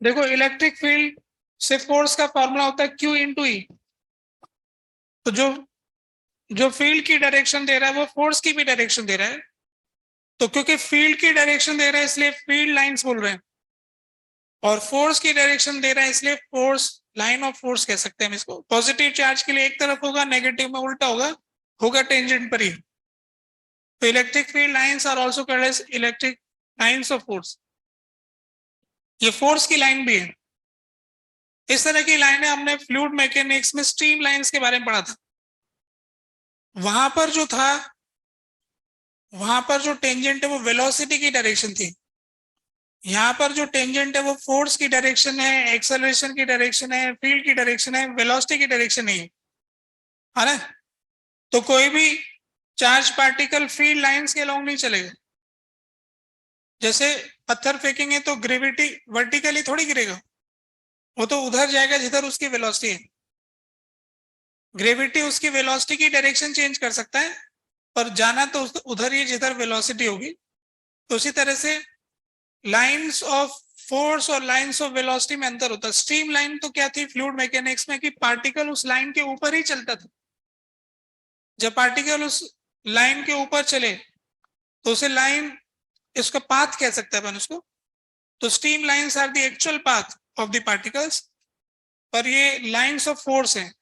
देखो इलेक्ट्रिक फील्ड से फोर्स का फॉर्मूला होता है Q इंटू ई। तो जो जो फील्ड की डायरेक्शन दे रहा है वो फोर्स की भी डायरेक्शन दे रहा है। तो क्योंकि फील्ड की डायरेक्शन दे रहा है इसलिए फील्ड लाइंस बोल रहे हैं, और फोर्स की डायरेक्शन दे रहा है इसलिए फोर्स लाइन ऑफ फोर्स कह सकते हैं हम इसको। पॉजिटिव चार्ज के लिए एक तरफ होगा, नेगेटिव में उल्टा होगा, होगा टेंजेंट पर ही। तो electric field lines are also called as electric lines of force. ये फोर्स की लाइन भी है। इस तरह की लाइनें हमने फ्लूइड मैकेनिक्स में स्ट्रीम लाइंस के बारे में पढ़ा था। वहां पर जो था, वहां पर जो टेंजेंट है वो वेलोसिटी की डायरेक्शन थी। यहाँ पर जो टेंजेंट है वो फोर्स की डायरेक्शन है, एक्सेलरेशन की डायरेक्शन है, फील्ड की डायरेक्शन है, वेलोसिटी की डायरेक्शन नहीं है ना। तो कोई भी चार्ज पार्टिकल फील्ड लाइंस के अलोंग नहीं चलेगा। जैसे पत्थर फेंकेंगे तो ग्रेविटी वर्टिकली थोड़ी गिरेगा, वो तो उधर जाएगा जिधर उसकी वेलोसिटी है। ग्रेविटी उसकी वेलोसिटी की डायरेक्शन चेंज कर सकता है, पर जाना तो उधर ही जिधर वेलोसिटी होगी। तो उसी तरह से लाइंस ऑफ फोर्स और लाइंस ऑफ वेलोसिटी में अंतर होता है। स्ट्रीम लाइन तो क्या थी फ्लूइड मैकेनिक्स में कि पार्टिकल उस लाइन के ऊपर ही चलता था। जब पार्टिकल उस लाइन के ऊपर चले तो उसे लाइन, इसका पाथ कह सकते हैं अपन उसको। तो stream lines are the actual path of the particles, पर ये लाइंस ऑफ फोर्स है,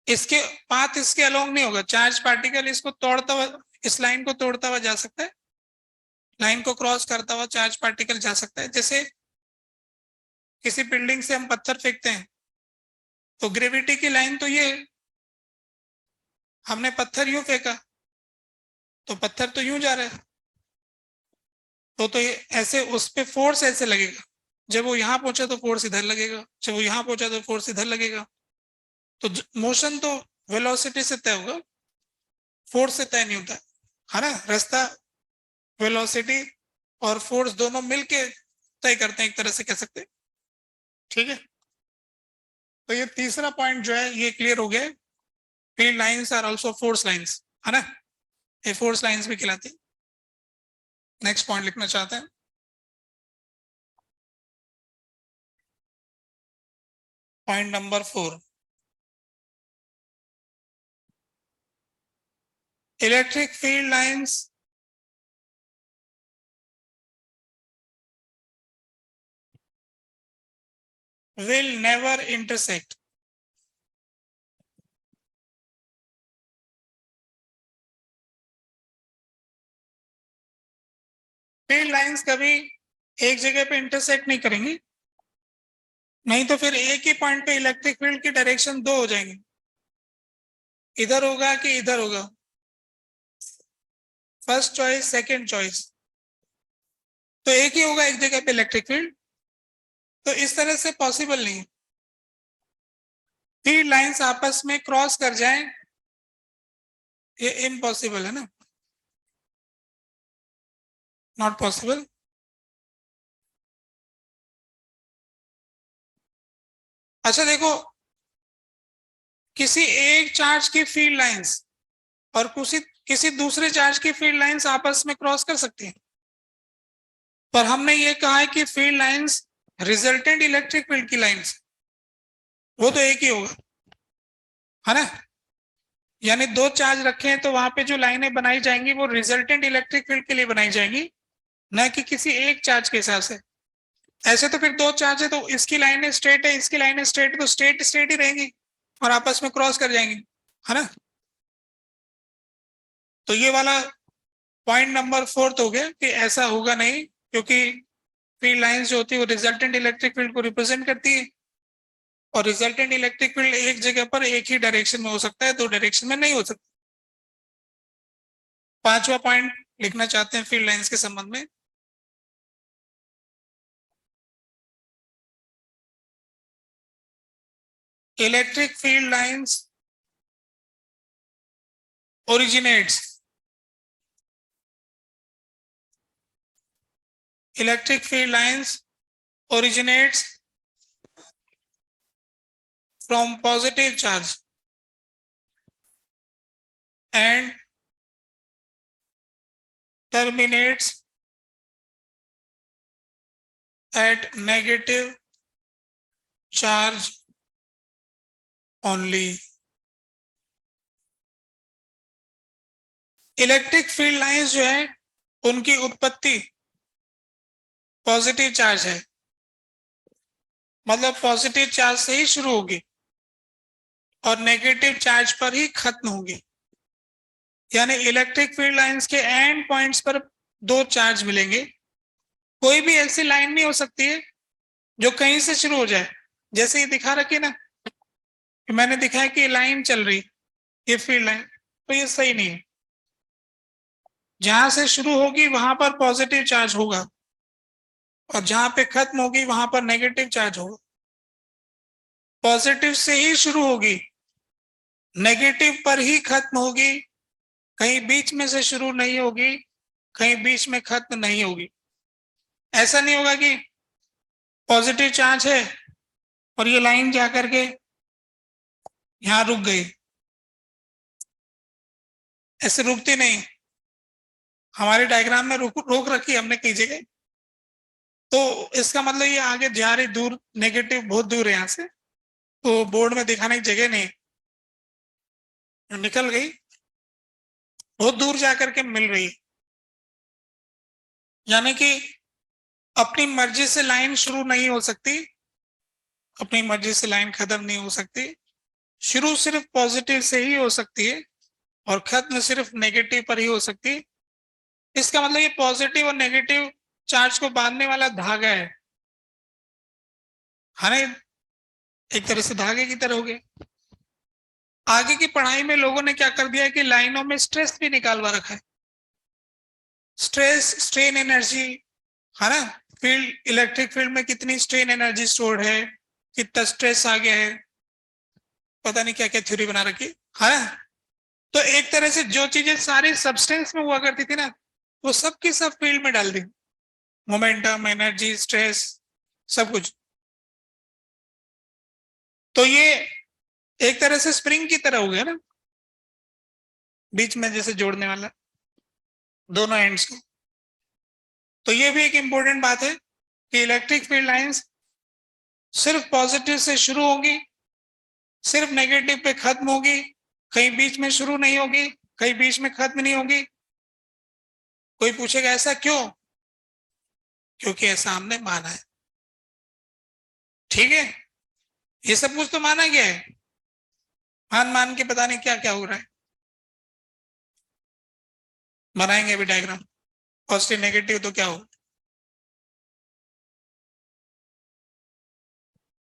इसके पाथ इसके अलोंग नहीं होगा। चार्ज पार्टिकल इसको तोड़ता हुआ, इस लाइन को तोड़ता हुआ जा सकता है, लाइन को क्रॉस करता हुआ चार्ज पार्टिकल जा सकता है। जैसे किसी बिल्डिंग से हम पत्थर फेंकते हैं तो ग्रेविटी की लाइन तो ये, हमने पत्थर यूं फेंका तो पत्थर तो यूं जा रहा है, तो ये ऐसे उस पे फोर्स ऐसे लगेगा। जब वो यहाँ पहुंचा तो फोर्स इधर लगेगा, जब वो यहाँ पहुंचा तो फोर्स इधर लगेगा। तो मोशन तो वेलोसिटी से तय होगा, फोर्स से तय नहीं होता है ना। रास्ता वेलोसिटी और फोर्स दोनों मिलके तय करते हैं, एक तरह से कह सकते हैं। ठीक है, तो ये तीसरा पॉइंट जो है ये क्लियर हो गया। Field lines are also force lines, है ना, ये फोर्स लाइंस भी कहलाती है। नेक्स्ट पॉइंट लिखना चाहते हैं, point number 4। Electric field lines will never intersect। Field lines कभी एक जगह पे इंटरसेक्ट नहीं करेंगी, नहीं तो फिर एक ही पॉइंट पे इलेक्ट्रिक फील्ड की डायरेक्शन दो हो जाएंगी, इधर होगा कि इधर होगा, फर्स्ट चॉइस सेकंड चॉइस, तो एक ही होगा एक जगह पे इलेक्ट्रिक फील्ड। तो इस तरह से पॉसिबल नहीं है फील्ड लाइंस आपस में क्रॉस कर जाएं, ये इम्पॉसिबल है ना, नॉट पॉसिबल। अच्छा देखो, किसी एक चार्ज की फील्ड लाइंस और किसी किसी दूसरे चार्ज की फील्ड लाइंस आपस में क्रॉस कर सकती हैं, पर हमने ये कहा है कि field lines resultant electric field की लाइंस, वो तो एक ही होगा, है ना। यानी दो चार्ज रखे हैं तो वहां पे जो लाइनें बनाई जाएंगी वो रिजल्टेंट इलेक्ट्रिक फील्ड के लिए बनाई जाएंगी, न कि किसी एक चार्ज के हिसाब से। ऐसे तो फिर दो चार्ज है तो इसकी लाइनें स्ट्रेट है, इसकी लाइनें स्ट्रेट है, तो स्ट्रेट स्ट्रेट ही रहेंगी और आपस में क्रॉस कर जाएंगी, है ना। तो ये वाला पॉइंट नंबर 4 हो गया कि ऐसा होगा नहीं, क्योंकि फील्ड लाइंस जो होती है वो रिजल्टेंट इलेक्ट्रिक फील्ड को रिप्रेजेंट करती है, और रिजल्टेंट इलेक्ट्रिक फील्ड एक जगह पर एक ही डायरेक्शन में हो सकता है, दो डायरेक्शन में नहीं हो सकता। पांचवा पॉइंट लिखना चाहते हैं फील्ड लाइंस के संबंध में, electric field lines originates electric field lines originates from positive charge and terminates at negative charge only. Electric field lines जो है उनकी उत्पत्ति पॉजिटिव चार्ज है, मतलब पॉजिटिव चार्ज से ही शुरू होगी और नेगेटिव चार्ज पर ही खत्म होगी। यानी इलेक्ट्रिक फील्ड लाइंस के एंड पॉइंट्स पर दो चार्ज मिलेंगे। कोई भी ऐसी लाइन नहीं हो सकती है जो कहीं से शुरू हो जाए। जैसे ये दिखा रखी ना, कि मैंने दिखाया कि लाइन चल रही, ये फील्ड लाइन, तो ये सही नहीं है। जहां से शुरू होगी वहां पर पॉजिटिव चार्ज होगा और जहां पे खत्म होगी वहां पर नेगेटिव चार्ज होगा। पॉजिटिव से ही शुरू होगी, नेगेटिव पर ही खत्म होगी, कहीं बीच में से शुरू नहीं होगी, कहीं बीच में खत्म नहीं होगी। ऐसा नहीं होगा कि पॉजिटिव चार्ज है और ये लाइन जाकर के यहां रुक गई, ऐसे रुकती नहीं। हमारे डायग्राम में रोक रखी हमने कई जगह, तो इसका मतलब ये आगे जा रही दूर, नेगेटिव बहुत दूर है यहाँ से, तो बोर्ड में दिखाने की जगह नहीं, निकल गई, बहुत दूर जाकर के मिल रही है। यानी कि अपनी मर्जी से लाइन शुरू नहीं हो सकती, अपनी मर्जी से लाइन खत्म नहीं हो सकती। शुरू सिर्फ पॉजिटिव से ही हो सकती है और खत्म सिर्फ नेगेटिव पर ही हो सकती है। इसका मतलब ये पॉजिटिव और नेगेटिव चार्ज को बांधने वाला धागा है, हाँ, एक तरह से धागे की तरह हो गया। आगे की पढ़ाई में लोगों ने क्या कर दिया है कि लाइनों में स्ट्रेस भी निकालवा रखा है। स्ट्रेस, स्ट्रेन एनर्जी, है ना, फील्ड, इलेक्ट्रिक फील्ड में कितनी स्ट्रेन एनर्जी स्टोर्ड है, कितना स्ट्रेस आ गया है, पता नहीं क्या क्या थ्योरी बना रखी है ना। तो एक तरह से जो चीजें सारी सब्सटेंस में हुआ करती थी ना, वो सब की सब फील्ड में डाल दी, मोमेंटम, एनर्जी, स्ट्रेस, सब कुछ। तो ये एक तरह से स्प्रिंग की तरह हो गया ना, बीच में जैसे जोड़ने वाला दोनों एंड्स को। तो ये भी एक इंपॉर्टेंट बात है कि इलेक्ट्रिक फील्ड लाइंस सिर्फ पॉजिटिव से शुरू होगी, सिर्फ नेगेटिव पे खत्म होगी, कहीं बीच में शुरू नहीं होगी, कहीं बीच में खत्म नहीं होगी। कोई पूछेगा ऐसा क्यों? क्योंकि ऐसा हमने माना है, ठीक है। ये सब कुछ तो माना गया है, मान मान के पता नहीं क्या क्या हो रहा है। बनाएंगे अभी डायग्राम, पॉजिटिव नेगेटिव तो क्या हो।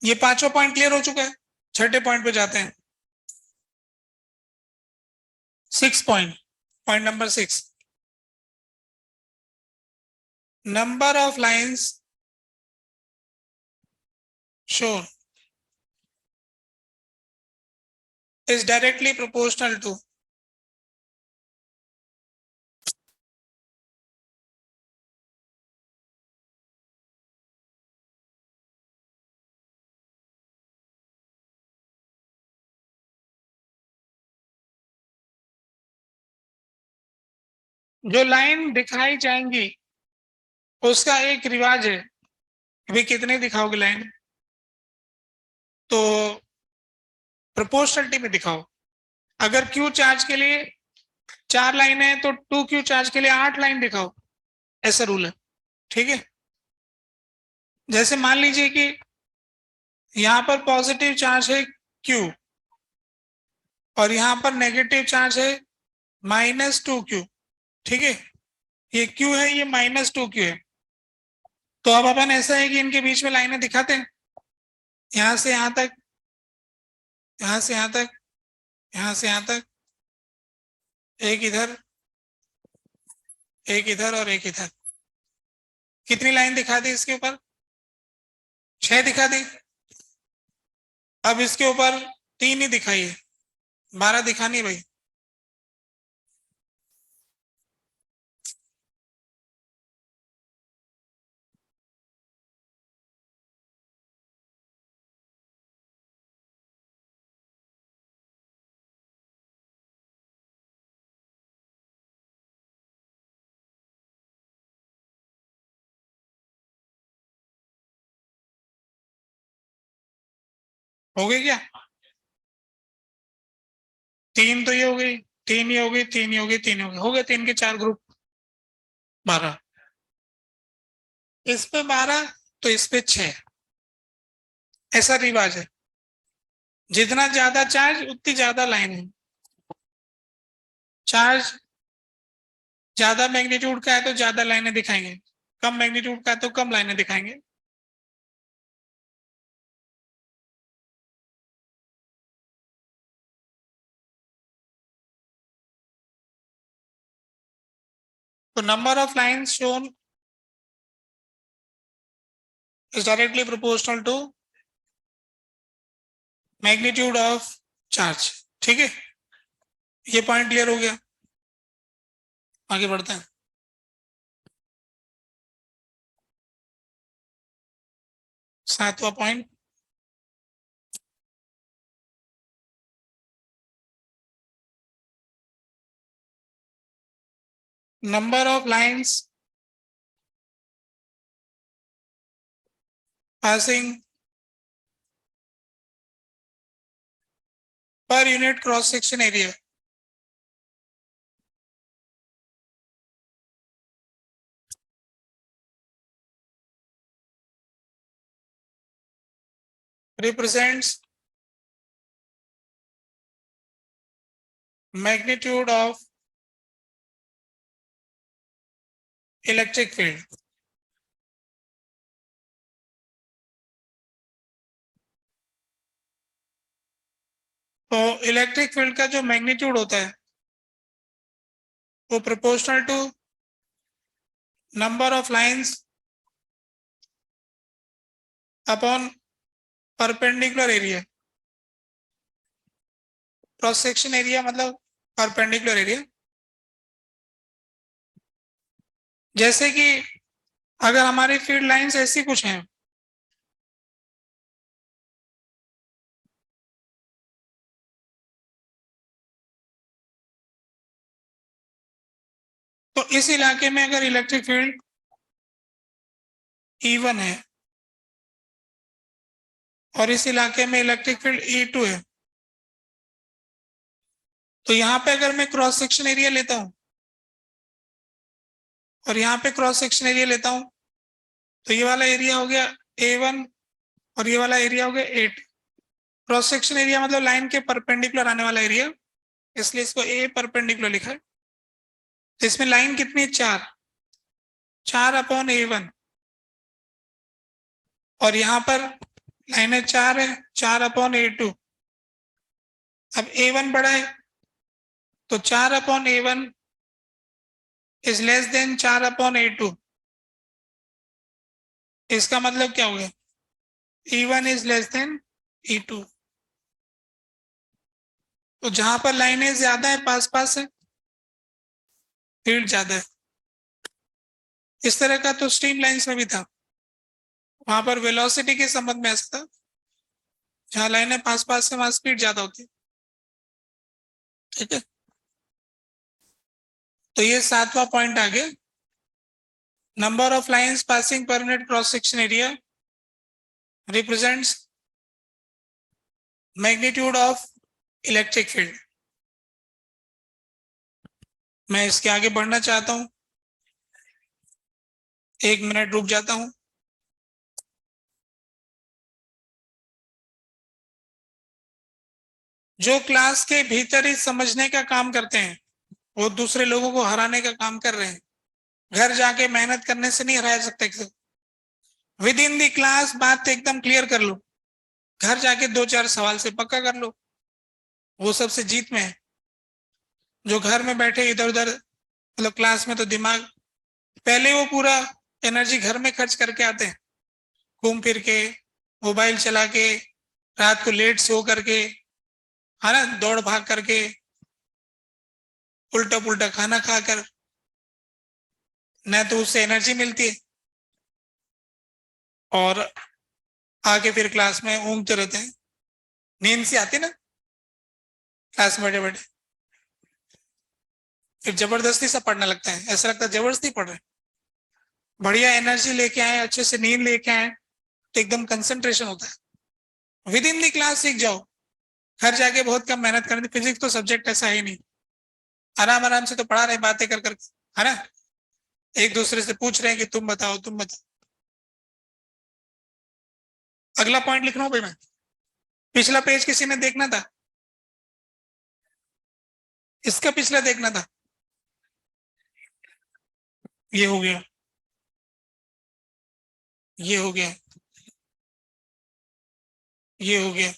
ये पांचों पॉइंट क्लियर हो चुका है, छठे पॉइंट पे जाते हैं। 6 point, point number 6, number of lines shown is directly proportional to जो लाइन दिखाई जाएंगी उसका एक रिवाज है। अभी कितने दिखाओगे लाइन, तो प्रोपोर्शनलिटी में दिखाओ। अगर क्यू चार्ज के लिए 4 लाइन है तो 2Q चार्ज के लिए 8 लाइन दिखाओ, ऐसा रूल है, ठीक है। जैसे मान लीजिए कि यहां पर पॉजिटिव चार्ज है Q और यहां पर नेगेटिव चार्ज है -2Q, ठीक है। ये Q है, ये -2Q है। तो अब अपन ऐसा है कि इनके बीच में लाइनें दिखाते हैं, यहां से यहां तक, यहां से यहां तक, यहां से यहां तक, एक इधर, एक इधर और एक इधर। कितनी लाइन दिखा दी इसके ऊपर? 6 दिखा दी। अब इसके ऊपर 3 ही दिखाई है, 12 दिखानी भाई। हो गई क्या? 3 तो ये हो गई, 3 ये हो गई, 3 ये हो गई, 3 हो गए 3 के 4 ग्रुप, 12। इस पे 12 तो इस पे 6, ऐसा रिवाज है। जितना ज्यादा चार्ज उतनी ज्यादा लाइन है। चार्ज ज्यादा मैग्नीट्यूड का है तो ज्यादा लाइनें दिखाएंगे, कम मैग्नीट्यूड का है तो कम लाइनें दिखाएंगे। तो number of lines shown is directly proportional to magnitude of charge। ठीक है, ये पॉइंट क्लियर हो गया। आगे बढ़ते हैं। सातवां point, number of lines passing per unit cross section area represents magnitude of electric field। तो इलेक्ट्रिक फील्ड का जो मैग्नीट्यूड होता है वो proportional to number of lines upon perpendicular area. Cross section area मतलब परपेंडिकुलर एरिया। जैसे कि अगर हमारी फील्ड लाइंस ऐसी कुछ हैं, तो इस इलाके में अगर इलेक्ट्रिक फील्ड E1 है और इस इलाके में इलेक्ट्रिक फील्ड E2 है, तो यहाँ पे अगर मैं क्रॉस सेक्शन एरिया लेता हूं और यहाँ पे क्रॉस सेक्शन एरिया लेता हूं, तो ये वाला एरिया हो गया A1 और ये वाला एरिया हो गया A2। क्रॉस सेक्शन एरिया मतलब लाइन के परपेंडिकुलर आने वाला एरिया, इसलिए इसको A परपेंडिकुलर लिखा है। तो इसमें लाइन कितनी है? 4, 4 अपॉन A1, और यहाँ पर लाइनें 4 है, 4 अपॉन A2। अब A1 बड़ा है तो 4 upon A1 is less than 4 upon A2। इसका मतलब क्या हो गया? E1 is less than E2। तो जहां पर लाइनें ज्यादा है, पास पास है, फील्ड ज्यादा है। इस तरह का तो स्ट्रीम लाइंस में भी था, वहां पर वेलोसिटी के संबंध में ऐसा था, जहां लाइनें पास पास है वहां स्पीड ज्यादा होती है। ठीक है, तो ये सातवां पॉइंट आ गया। Number of lines passing per unit cross section area represents magnitude of electric field. मैं इसके आगे बढ़ना चाहता हूं, 1 मिनट रुक जाता हूं। जो क्लास के भीतर ही समझने का काम करते हैं वो दूसरे लोगों को हराने का काम कर रहे हैं। घर जाके मेहनत करने से नहीं हरा सकते। विद इन दी क्लास बात एकदम क्लियर कर लो, घर जाके 2-4 सवाल से पक्का कर लो, वो सबसे जीत में है। जो घर में बैठे इधर उधर, मतलब क्लास में तो दिमाग पहले वो पूरा एनर्जी घर में खर्च करके आते हैं, घूम फिर के, मोबाइल चला के, रात को लेट सो करके, है ना, दौड़ भाग करके, उल्टा पुल्टा खाना खाकर, न तो उससे एनर्जी मिलती है और आके फिर क्लास में ऊँघते रहते हैं, नींद सी आती ना क्लास में बैठे बैठे, फिर जबरदस्ती सा पढ़ने लगता है, ऐसा लगता है जबरदस्ती पढ़ रहे हैं। बढ़िया एनर्जी लेके आए, अच्छे से नींद लेके आए, तो एकदम कंसंट्रेशन होता है, विद इन द क्लास सीख जाओ। घर जाके बहुत कम मेहनत करनी, फिजिक्स तो सब्जेक्ट ऐसा है ही नहीं, आराम आराम से तो पढ़ा रहे बातें कर कर, है ना, एक दूसरे से पूछ रहे हैं कि तुम बताओ तुम बताओ। अगला पॉइंट लिख रहा हूं भाई मैं, पिछला पेज किसी ने देखना था, इसका पिछला देखना था, ये हो गया, ये हो गया, ये हो गया।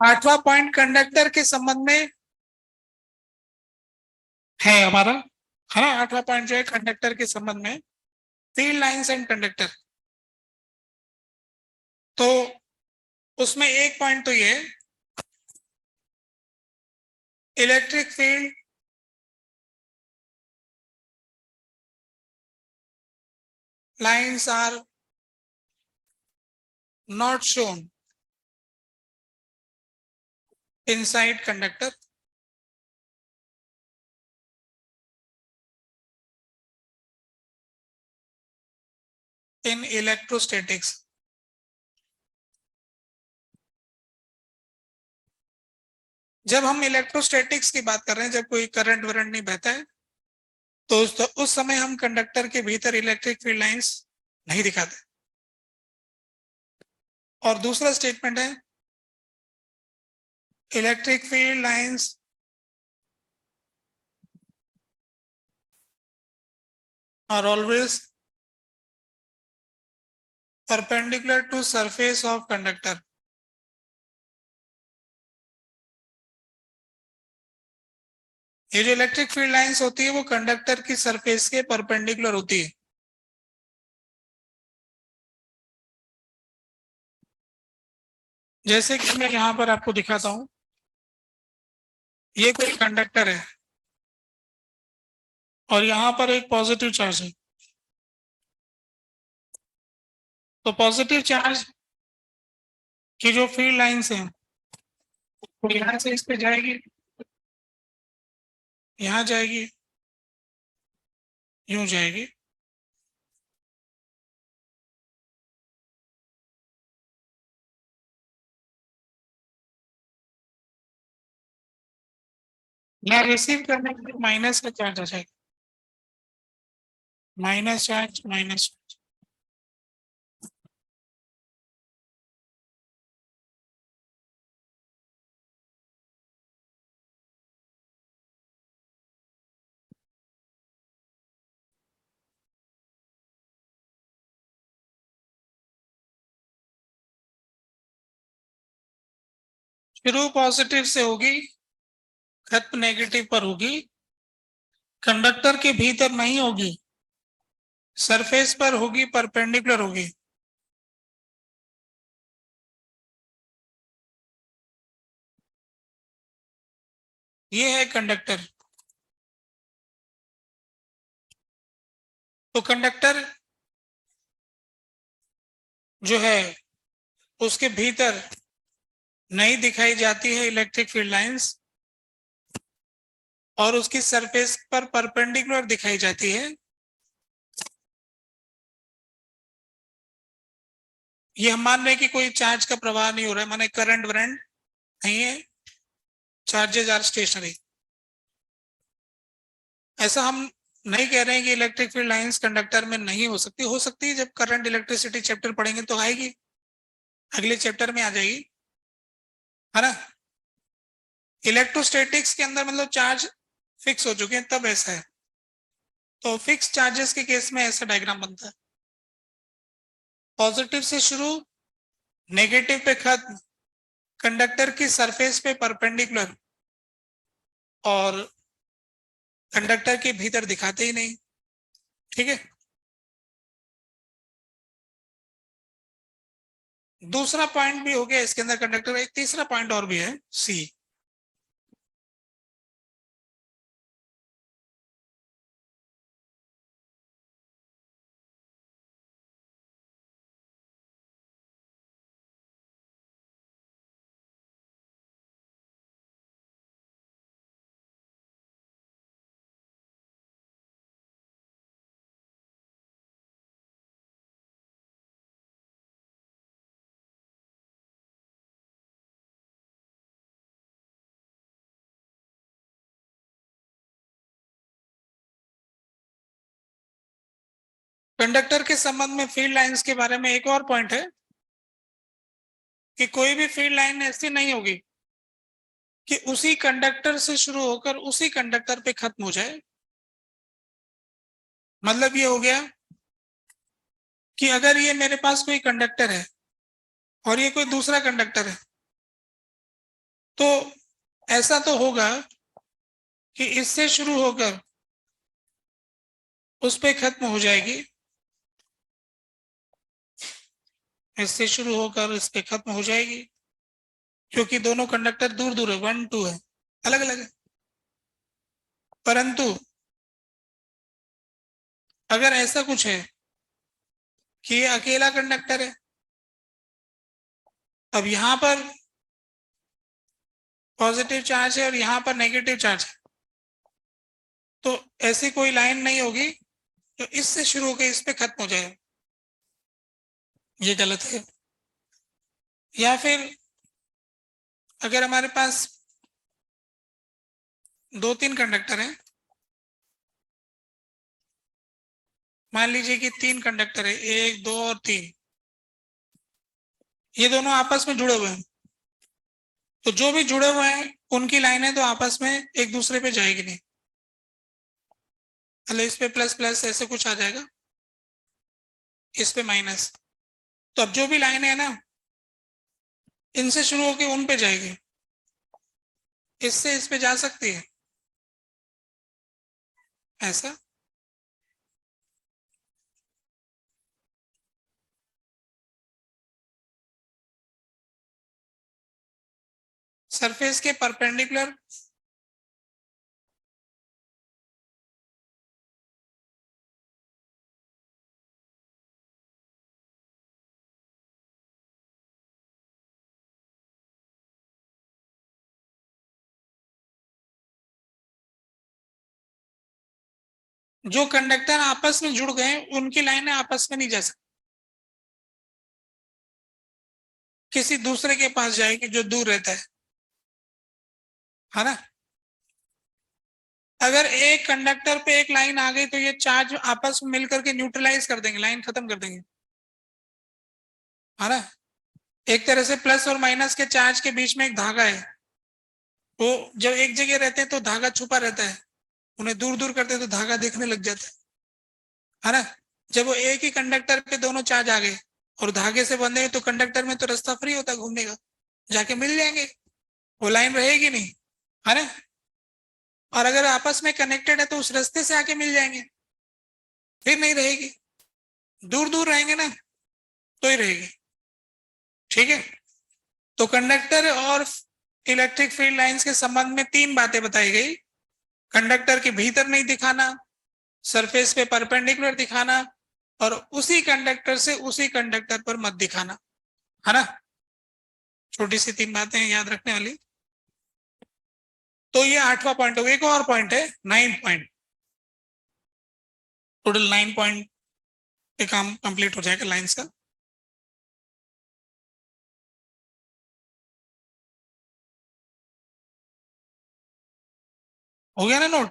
आठवां पॉइंट कंडक्टर के संबंध में है हमारा, है ना, आठवां पॉइंट जो है कंडक्टर के संबंध में, फील्ड लाइंस एंड कंडक्टर। तो उसमें एक पॉइंट तो ये, electric field lines are not shown inside conductor, in electrostatics। जब हम इलेक्ट्रोस्टैटिक्स की बात कर रहे हैं, जब कोई करंट वरंट नहीं बहता है, तो उस समय हम कंडक्टर के भीतर इलेक्ट्रिक फील्ड लाइंस नहीं दिखाते। और दूसरा स्टेटमेंट है, electric field lines are always perpendicular to surface of conductor। ये जो इलेक्ट्रिक फील्ड लाइंस होती है वो कंडक्टर की सरफेस के परपेंडिकुलर होती है। जैसे कि मैं यहां पर आपको दिखाता हूं, ये कोई कंडक्टर है और यहां पर एक पॉजिटिव चार्ज है, तो पॉजिटिव चार्ज की जो फील्ड लाइंस हैं वो यहां से इस पे जाएगी, यहां जाएगी, यूं जाएगी, या रिसीव करने के लिए माइनस का चार्ज आ जाएगा, माइनस चार्ज माइनस। शुरू पॉजिटिव से होगी, खत्म नेगेटिव पर होगी, कंडक्टर के भीतर नहीं होगी, सरफेस पर होगी, परपेंडिकुलर होगी। ये है कंडक्टर। तो कंडक्टर जो है उसके भीतर नहीं दिखाई जाती है इलेक्ट्रिक फील्ड लाइंस, और उसकी सरफेस पर परपेंडिकुलर दिखाई जाती है। ये हम मान रहे हैं कि कोई चार्ज का प्रवाह नहीं हो रहा है, माने करंट वरंट नहीं है, चार्जेज आर स्टेशनरी। ऐसा हम नहीं कह रहे हैं कि इलेक्ट्रिक फील्ड लाइंस कंडक्टर में नहीं हो सकती, हो सकती है, जब करंट इलेक्ट्रिसिटी चैप्टर पढ़ेंगे तो आएगी, अगले चैप्टर में आ जाएगी, है ना। इलेक्ट्रोस्टैटिक्स के अंदर मतलब चार्ज फिक्स हो चुके हैं तब ऐसा है, तो फिक्स चार्जेस के केस में ऐसा डायग्राम बनता है। पॉजिटिव से शुरू, नेगेटिव पे खत्म, कंडक्टर की सरफेस पे परपेंडिकुलर, और कंडक्टर के भीतर दिखाते ही नहीं। ठीक है। दूसरा पॉइंट भी हो गया इसके अंदर कंडक्टर। एक तीसरा पॉइंट और भी है, सी। कंडक्टर के संबंध में फील्ड लाइंस के बारे में एक और पॉइंट है कि कोई भी फील्ड लाइन ऐसी नहीं होगी कि उसी कंडक्टर से शुरू होकर उसी कंडक्टर पे खत्म हो जाए। मतलब ये हो गया कि अगर ये मेरे पास कोई कंडक्टर है और ये कोई दूसरा कंडक्टर है, तो ऐसा तो होगा कि इससे शुरू होकर उस पे खत्म हो जाएगी, इससे शुरू होकर इस पे खत्म हो जाएगी, क्योंकि दोनों कंडक्टर दूर दूर है, 1 2 है, अलग अलग है। परंतु अगर ऐसा कुछ है कि ये अकेला कंडक्टर है, अब यहां पर पॉजिटिव चार्ज है और यहां पर नेगेटिव चार्ज है, तो ऐसी कोई लाइन नहीं होगी जो इससे शुरू होकर इस पे खत्म हो जाए। ये गलत है। या फिर अगर हमारे पास 2 3 कंडक्टर हैं, मान लीजिए कि 3 कंडक्टर है, 1 2 और 3, ये दोनों आपस में जुड़े हुए हैं, तो जो भी जुड़े हुए हैं उनकी लाइनें तो आपस में एक दूसरे पे जाएगी नहीं। मतलब इस पे प्लस प्लस ऐसे कुछ आ जाएगा, इस पे माइनस। तो अब जो भी लाइन है ना, इनसे शुरू होकर उन पे जाएगी, इससे इस पे जा सकती है, ऐसा। सरफेस के परपेंडिकुलर जो कंडक्टर आपस में जुड़ गए उनकी लाइनें आपस में नहीं जा सकती, किसी दूसरे के पास जाएगी जो दूर रहता है ना। अगर एक कंडक्टर पे एक लाइन आ गई तो ये चार्ज आपस में मिलकर के न्यूट्रलाइज कर देंगे, लाइन खत्म कर देंगे, है ना। एक तरह से प्लस और माइनस के चार्ज के बीच में एक धागा है, वो जब एक जगह रहते हैं तो धागा छुपा रहता है, उन्हें दूर दूर करते हैं तो धागा दिखने लग जाता है ना। जब वो एक ही कंडक्टर पे दोनों चार्ज आ गए और धागे से बंधे तो कंडक्टर में तो रास्ता फ्री होता है घूमने का, जाके मिल जाएंगे, वो लाइन रहेगी नहीं, है ना। और अगर आपस में कनेक्टेड है तो उस रास्ते से आके मिल जाएंगे, फिर नहीं रहेगी। दूर दूर रहेंगे ना तो ही रहेगी। ठीक है। तो कंडक्टर और इलेक्ट्रिक फील्ड लाइंस के संबंध में 3 बातें बताई गई। कंडक्टर के भीतर नहीं दिखाना, सरफेस पे परपेंडिकुलर दिखाना, और उसी कंडक्टर से उसी कंडक्टर पर मत दिखाना, है ना। छोटी सी 3 बातें हैं याद रखने वाली। तो ये 8वां पॉइंट हो गया। एक और पॉइंट है 9 पॉइंट। टोटल 9 पॉइंट पे काम कंप्लीट हो जाएगा लाइंस का। हो गया ना नोट।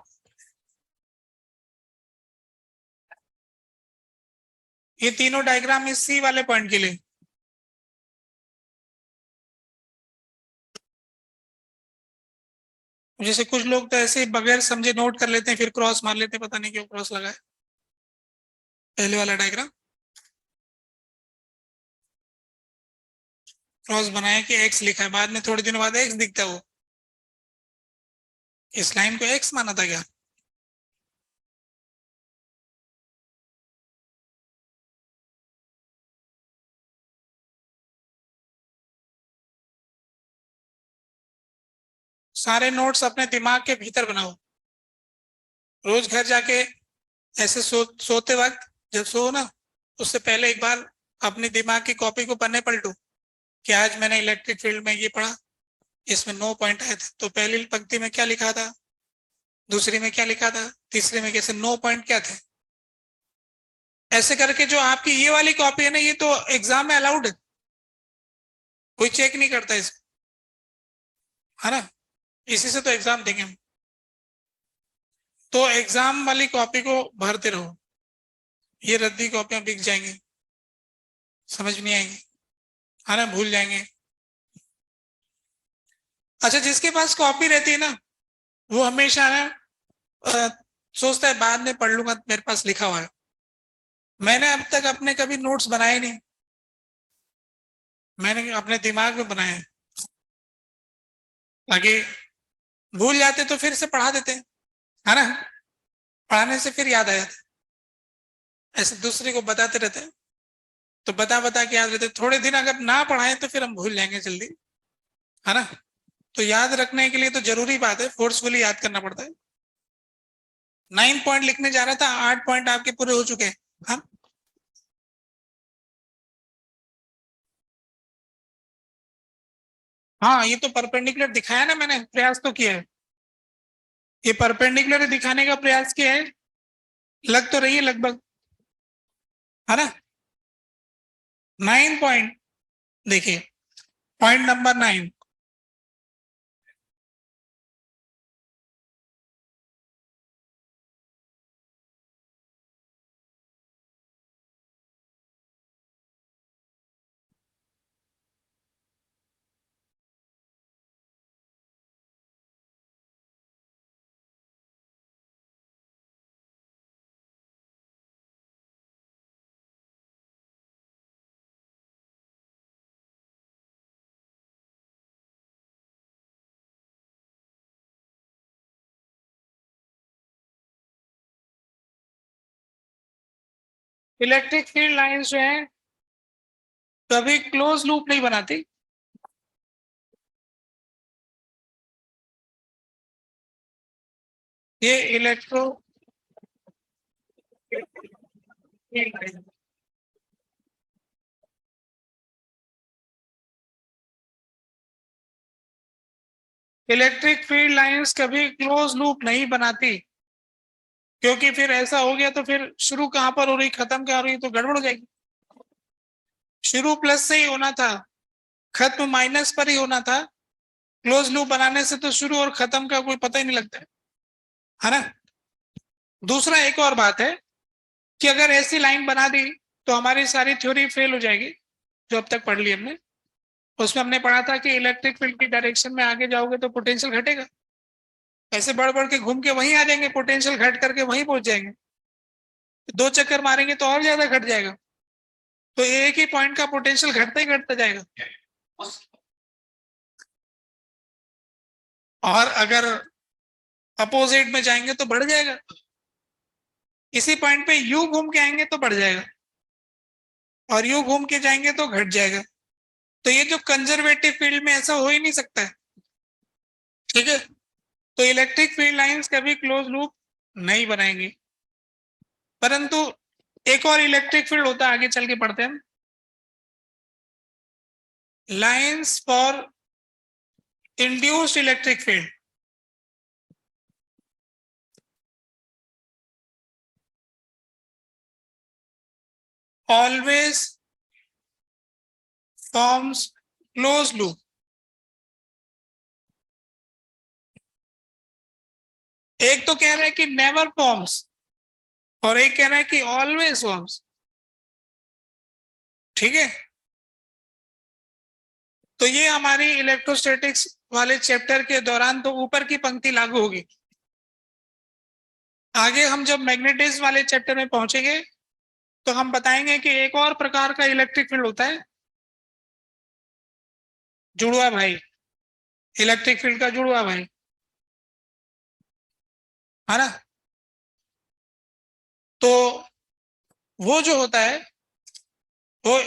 ये तीनों डायग्राम इस सी वाले पॉइंट के लिए। जैसे कुछ लोग तो ऐसे बगैर समझे नोट कर लेते हैं फिर क्रॉस मार लेते हैं, पता नहीं क्यों क्रॉस लगा है पहले वाला डायग्राम। क्रॉस बनाया कि एक्स लिखा है, बाद में थोड़े दिनों बाद एक्स दिखता है, वो इस लाइन को एक्स माना था क्या? सारे नोट्स अपने दिमाग के भीतर बनाओ। रोज घर जाके ऐसे सोते वक्त जब सो ना, उससे पहले एक बार अपने दिमाग की कॉपी को पन्ने पलटो कि आज मैंने इलेक्ट्रिक फील्ड में ये पढ़ा, इसमें 9 पॉइंट आए थे, तो पहली पंक्ति में क्या लिखा था, दूसरी में क्या लिखा था, तीसरी में कैसे 9 पॉइंट क्या थे। ऐसे करके जो आपकी ये वाली कॉपी है ना, ये तो एग्जाम में अलाउड है, कोई चेक नहीं करता इसको, है ना, इसी से तो एग्जाम देंगे हम। तो एग्जाम वाली कॉपी को भरते रहो, ये रद्दी कॉपियां बिक जाएंगी, समझ नहीं आएंगी, है ना, भूल जाएंगे। अच्छा, जिसके पास कॉपी रहती है ना, वो हमेशा ना सोचता है बाद में पढ़ लूंगा, मेरे पास लिखा हुआ है। मैंने अब तक अपने कभी नोट्स बनाए नहीं, मैंने अपने दिमाग में बनाए हैं, ताकि भूल जाते तो फिर से पढ़ा देते हैं, है ना, पढ़ाने से फिर याद आ जाता है। ऐसे दूसरे को बताते रहते हैं, तो बता बता के याद रहते, थोड़े दिन अगर ना पढ़ाए तो फिर हम भूल जाएंगे जल्दी, है ना। तो याद रखने के लिए तो जरूरी बात है, फोर्सफुली याद करना पड़ता है। 9 पॉइंट लिखने जा रहा था, 8 पॉइंट आपके पूरे हो चुके हैं। हाँ, हाँ, ये तो परपेंडिकुलर दिखाया ना मैंने, प्रयास तो किया है, ये परपेंडिकुलर दिखाने का प्रयास किया है, लग तो रही है लगभग, है ना। 9 पॉइंट, देखिए, point number 9, electric field lines जो है कभी क्लोज लूप नहीं बनाती। ये इलेक्ट्रो इलेक्ट्रिक फील्ड लाइंस कभी क्लोज लूप नहीं बनाती, क्योंकि फिर ऐसा हो गया तो फिर शुरू कहां पर हो रही, खत्म कहां हो रही, तो गड़बड़ हो जाएगी। शुरू प्लस से ही होना था, खत्म माइनस पर ही होना था। क्लोज लूप बनाने से तो शुरू और खत्म का कोई पता ही नहीं लगता है ना। दूसरा एक और बात है कि अगर ऐसी लाइन बना दी तो हमारी सारी थ्योरी फेल हो जाएगी, जो अब तक पढ़ ली हमने। उसमें हमने पढ़ा था कि इलेक्ट्रिक फील्ड की डायरेक्शन में आगे जाओगे तो पोटेंशियल घटेगा, ऐसे बढ़ बढ़ के घूम के वहीं आ जाएंगे, पोटेंशियल घट करके वहीं पहुंच जाएंगे, 2 चक्कर मारेंगे तो और ज्यादा घट जाएगा, तो एक ही पॉइंट का पोटेंशियल घटता ही घटता जाएगा। और अगर अपोजिट में जाएंगे तो बढ़ जाएगा, इसी पॉइंट पे यू घूम के आएंगे तो बढ़ जाएगा, और यू घूम के जाएंगे तो घट जाएगा। तो ये जो कंजर्वेटिव फील्ड में ऐसा हो ही नहीं सकता है, ठीक है। तो इलेक्ट्रिक फील्ड लाइंस कभी क्लोज लूप नहीं बनाएंगी, परंतु एक और इलेक्ट्रिक फील्ड होता है, आगे चल के पढ़ते हैं, lines for induced electric field. Always forms close loop. एक तो कह रहा है कि नेवर फॉर्म्स, और एक कह रहा है कि ऑलवेज फॉर्म्स, ठीक है। तो ये हमारी इलेक्ट्रोस्टैटिक्स वाले चैप्टर के दौरान तो ऊपर की पंक्ति लागू होगी। आगे हम जब मैग्नेटिज्म वाले चैप्टर में पहुंचेंगे तो हम बताएंगे कि एक और प्रकार का इलेक्ट्रिक फील्ड होता है, जुड़वा भाई, इलेक्ट्रिक फील्ड का जुड़वा भाई, है ना। तो वो जो होता है वो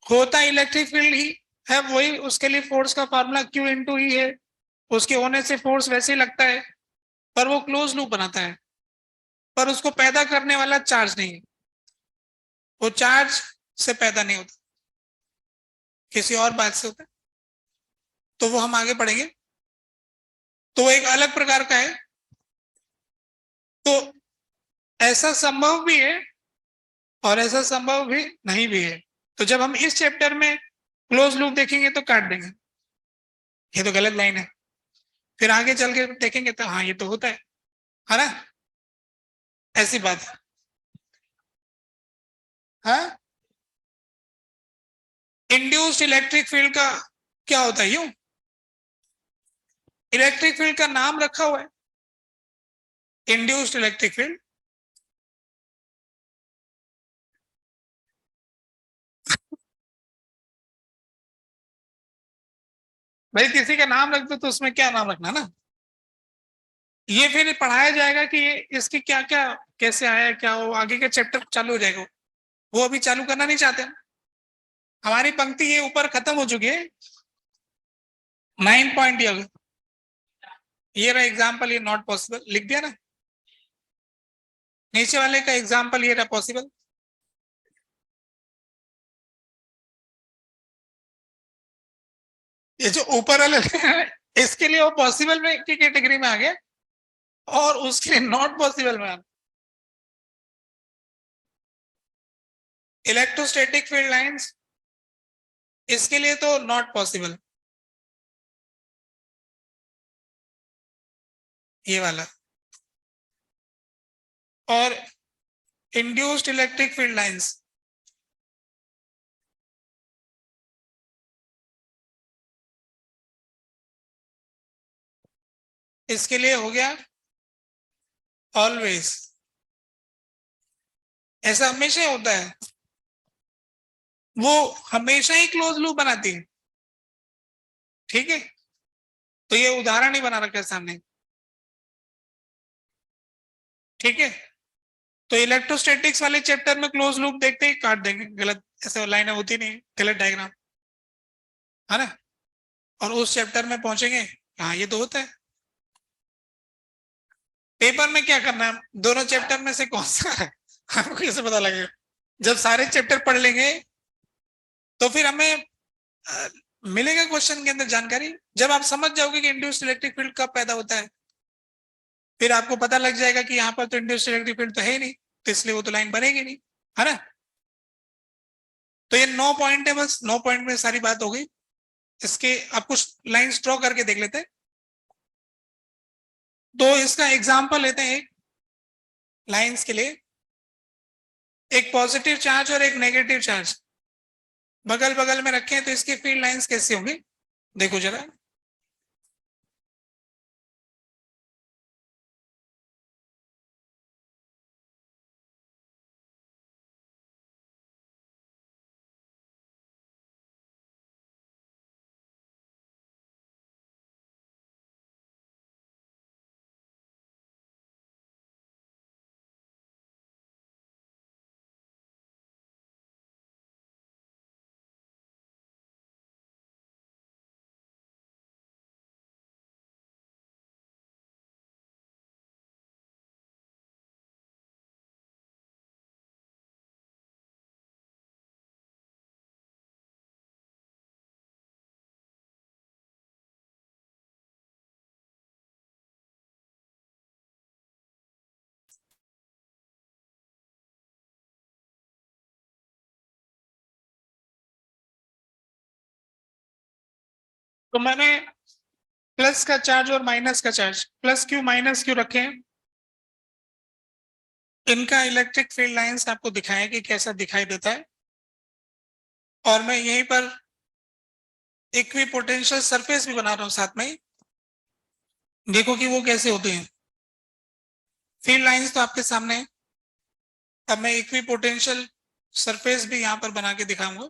होता इलेक्ट्रिक फील्ड ही है, वही उसके लिए फोर्स का फार्मूला Q इंटू ही है, उसके होने से फोर्स वैसे ही लगता है, पर वो क्लोज लूप बनाता है, पर उसको पैदा करने वाला चार्ज नहीं है, वो चार्ज से पैदा नहीं होता, किसी और बात से होता है, तो वो हम आगे पढ़ेंगे। तो वो एक अलग प्रकार का है। तो ऐसा संभव भी है और ऐसा संभव भी नहीं भी है। तो जब हम इस चैप्टर में क्लोज लूप देखेंगे तो काट देंगे, ये तो गलत लाइन है, फिर आगे चल के देखेंगे तो हाँ ये तो होता है ना, ऐसी बात है। हाँ, इंड्यूस्ड इलेक्ट्रिक फील्ड का क्या होता है, यूं इलेक्ट्रिक फील्ड का नाम रखा हुआ है इंड्यूस्ड इलेक्ट्रिक फील्ड। भाई किसी का नाम रख दो तो उसमें क्या नाम रखना ना, ये फिर पढ़ाया जाएगा कि ये इसकी क्या क्या कैसे आया, क्या वो आगे के चैप्टर चालू हो जाएगा, वो अभी चालू करना नहीं चाहते। हमारी पंक्ति ये ऊपर खत्म हो चुकी है, 9 पॉइंट ये रहा एग्जाम्पल, ये नॉट पॉसिबल लिख दिया ना, नीचे वाले का एग्जाम्पल ये रहा पॉसिबल। ये जो ऊपर वाले इसके लिए वो पॉसिबल में की कैटेगरी में आ गया और उसके लिए नॉट पॉसिबल में आ गया। इलेक्ट्रोस्टैटिक फील्ड लाइंस, इसके लिए तो नॉट पॉसिबल, ये वाला। और इंड्यूस्ड इलेक्ट्रिक फील्ड लाइंस, इसके लिए हो गया ऑलवेज, ऐसा हमेशा होता है, वो हमेशा ही क्लोज लूप बनाती है, ठीक है। तो ये उदाहरण ही बना रखा है सामने, ठीक है। तो इलेक्ट्रोस्टैटिक्स वाले चैप्टर में क्लोज लूप देखते ही काट देंगे, गलत ऐसे लाइनें होती नहीं, गलत डायग्राम, है ना। और उस चैप्टर में पहुंचेंगे, हाँ ये तो होता है। पेपर में क्या करना है, दोनों चैप्टर में से कौन सा है हमको कैसे पता लगेगा, जब सारे चैप्टर पढ़ लेंगे तो फिर हमें मिलेगा क्वेश्चन के अंदर जानकारी, जब आप समझ जाओगे कि इंड्यूस्ड इलेक्ट्रिक फील्ड कब पैदा होता है, फिर आपको पता लग जाएगा कि यहाँ पर तो इंड्यूस्ड इलेक्ट्रिक फील्ड तो है ही नहीं, तो इसलिए वो तो लाइन बनेगी नहीं, है ना। तो ये 9 पॉइंट है, बस 9 पॉइंट में सारी बात हो गई। इसके आप कुछ लाइंस ड्रॉ करके देख लेते हैं। तो इसका एग्जांपल लेते हैं एक लाइंस के लिए, एक पॉजिटिव चार्ज और एक नेगेटिव चार्ज बगल बगल में रखे हैं, तो इसकी फील्ड लाइंस कैसी होंगी देखो जरा। तो मैंने प्लस का चार्ज और माइनस का charge, plus Q minus Q रखे हैं, इनका इलेक्ट्रिक फील्ड लाइंस आपको दिखाया कि कैसा दिखाई देता है। और मैं यहीं पर इक्वी पोटेंशियल सरफेस भी बना रहा हूं साथ में ही, देखो कि वो कैसे होते हैं। फील्ड लाइंस तो आपके सामने है, अब मैं इक्वी पोटेंशियल सरफेस भी यहां पर बना के दिखाऊंगा।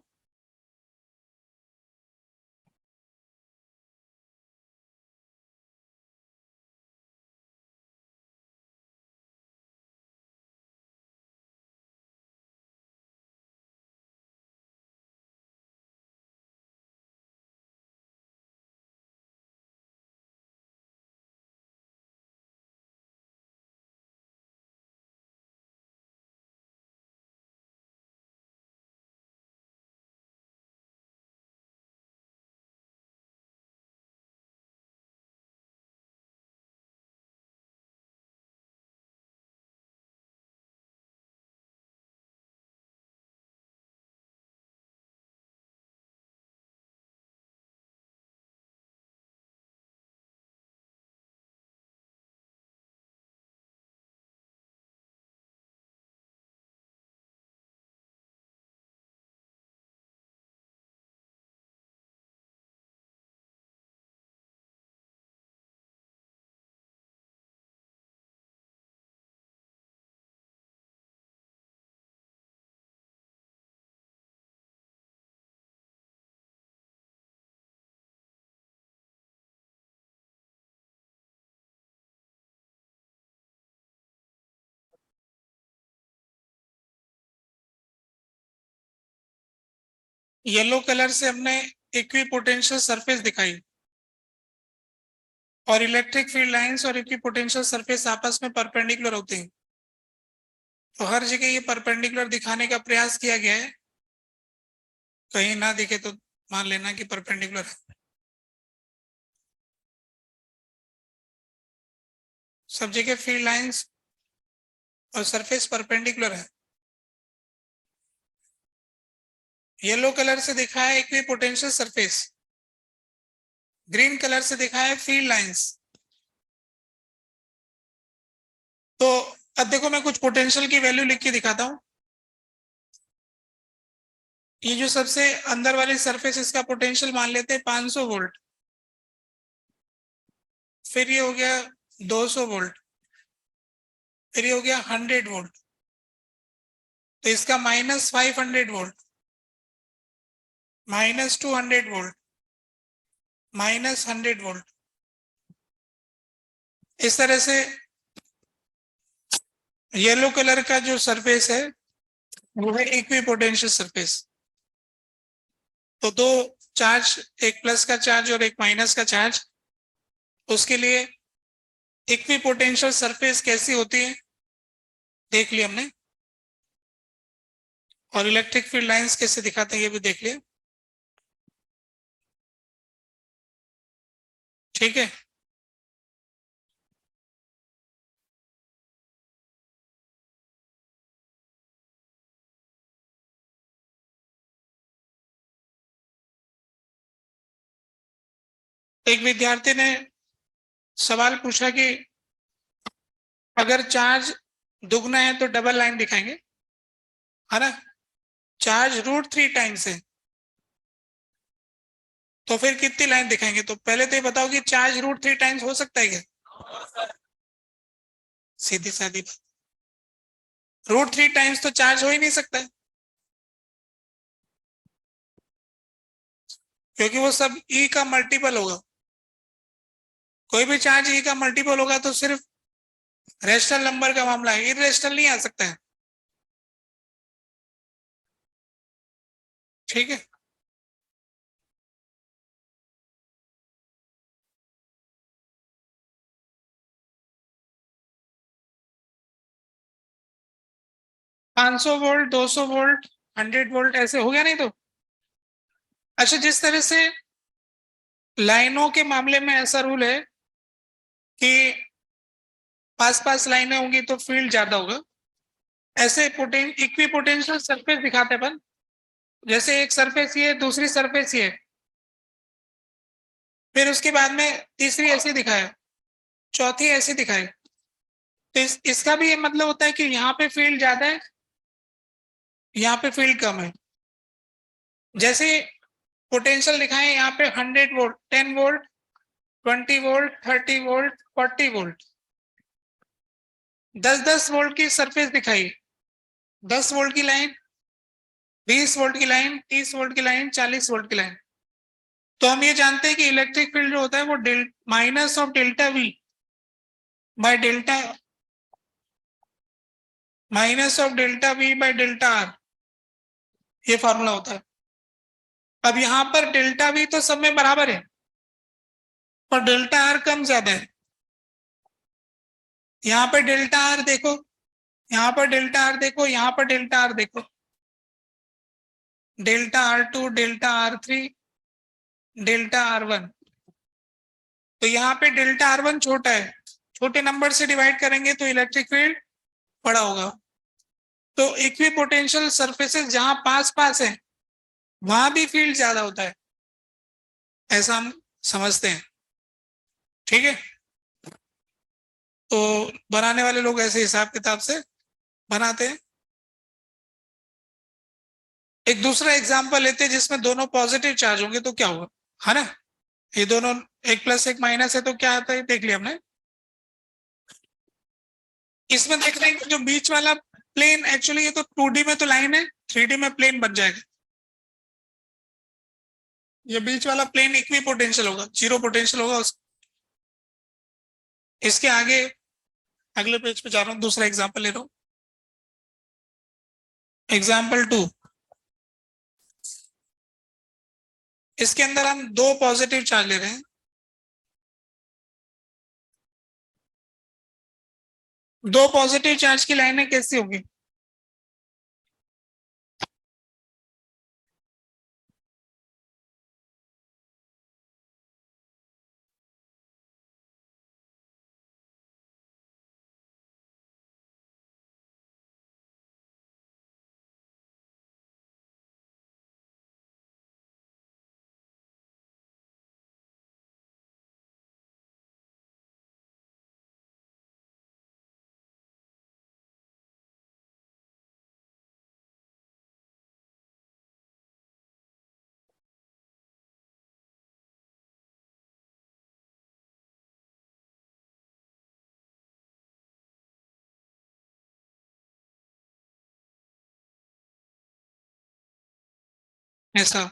येलो कलर से हमने इक्विपोटेंशियल सरफेस दिखाई और इलेक्ट्रिक फील्ड लाइंस और इक्विपोटेंशियल सरफेस आपस में परपेंडिकुलर होते हैं। तो हर जगह ये परपेंडिकुलर दिखाने का प्रयास किया गया है, कहीं ना दिखे तो मान लेना कि परपेंडिकुलर है। सब जगह फील्ड लाइंस और सरफेस परपेंडिकुलर है। येलो कलर से दिखा है इक्विपोटेंशियल सरफेस, ग्रीन कलर से दिखा है फील्ड लाइंस। तो अब देखो मैं कुछ पोटेंशियल की वैल्यू लिख के दिखाता हूं। ये जो सबसे अंदर वाली सरफेस, इसका पोटेंशियल मान लेते हैं 500 वोल्ट। फिर ये हो गया 200 वोल्ट, फिर ये हो गया 100 वोल्ट, तो इसका -500 वोल्ट, -200 वोल्ट, -100 वोल्ट। इस तरह से येलो कलर का जो सरफेस है वो है इक्विपोटेंशियल सरफेस। तो दो चार्ज, एक प्लस का चार्ज और एक माइनस का चार्ज, उसके लिए इक्विपोटेंशियल सरफेस कैसी होती है देख लिया हमने, और इलेक्ट्रिक फील्ड लाइंस कैसे दिखाते हैं ये भी देख लिया। ठीक है, एक विद्यार्थी ने सवाल पूछा कि अगर चार्ज दुगना है तो डबल लाइन दिखाएंगे, है ना। चार्ज √3 टाइम्स है तो फिर कितनी लाइन दिखाएंगे। तो पहले तो ये बताओ कि चार्ज √3 टाइम्स हो सकता है क्या। सीधी सादी बात, √3 टाइम्स तो चार्ज हो ही नहीं सकता है, क्योंकि वो सब ई का मल्टीपल होगा। कोई भी चार्ज ई का मल्टीपल होगा तो सिर्फ रेशनल नंबर का मामला है, इरेशनल नहीं आ सकता है। ठीक है, 500 वोल्ट, 200 वोल्ट, 100 वोल्ट ऐसे हो गया नहीं तो। अच्छा, जिस तरह से लाइनों के मामले में ऐसा रूल है कि पास पास लाइनें होंगी तो फील्ड ज्यादा होगा, ऐसे इक्वी पोटेंशियल सरफेस दिखाते अपन। जैसे एक सरफेस ये, दूसरी सरफेस ये, फिर उसके बाद में तीसरी ऐसी दिखाए, चौथी ऐसी दिखाए। तो इसका भी ये मतलब होता है कि यहाँ पे फील्ड ज्यादा है, यहाँ पे फील्ड कम है। जैसे पोटेंशियल दिखाए यहाँ पे 100 volt, 10 volt, 20 volt, 30 volt, 40 volt, 10-10 volt की सरफेस दिखाई, 10 वोल्ट की लाइन, 20 वोल्ट की लाइन, 30 वोल्ट की लाइन, 40 वोल्ट की लाइन। तो हम ये जानते हैं कि इलेक्ट्रिक फील्ड जो होता है वो minus of delta we by delta, minus of delta we by delta R, ये फॉर्मूला होता है। अब यहाँ पर डेल्टा वी तो सब में बराबर है, पर डेल्टा आर कम ज्यादा है। यहाँ पर डेल्टा आर देखो, यहाँ पर डेल्टा आर देखो, यहाँ पर डेल्टा आर देखो, delta R2, delta R3, delta R1। तो यहाँ पे डेल्टा R1 छोटा है, छोटे नंबर से डिवाइड करेंगे तो इलेक्ट्रिक फील्ड बड़ा होगा। तो इक्वी पोटेंशियल सरफेसेस जहां पास पास है वहां भी फील्ड ज्यादा होता है, ऐसा हम समझते हैं। ठीक है, तो बनाने वाले लोग ऐसे हिसाब किताब से बनाते हैं। एक दूसरा एग्जांपल लेते हैं जिसमें दोनों पॉजिटिव चार्ज होंगे तो क्या होगा, है ना। ये दोनों एक प्लस एक माइनस है तो क्या आता है देख लिया हमने। इसमें देख रहे हैं कि जो बीच वाला प्लेन, एक्चुअली ये तो 2D में तो लाइन है, 3D में प्लेन बन जाएगा। ये बीच वाला प्लेन इक्वी पोटेंशियल होगा, जीरो पोटेंशियल होगा इसके आगे अगले पेज पे जा रहा हूँ, दूसरा एग्जांपल ले रहा हूँ। एग्जाम्पल 2, इसके अंदर हम दो पॉजिटिव चार्ज ले रहे हैं, दो पॉजिटिव चार्ज की लाइनें कैसी होगी? ऐसा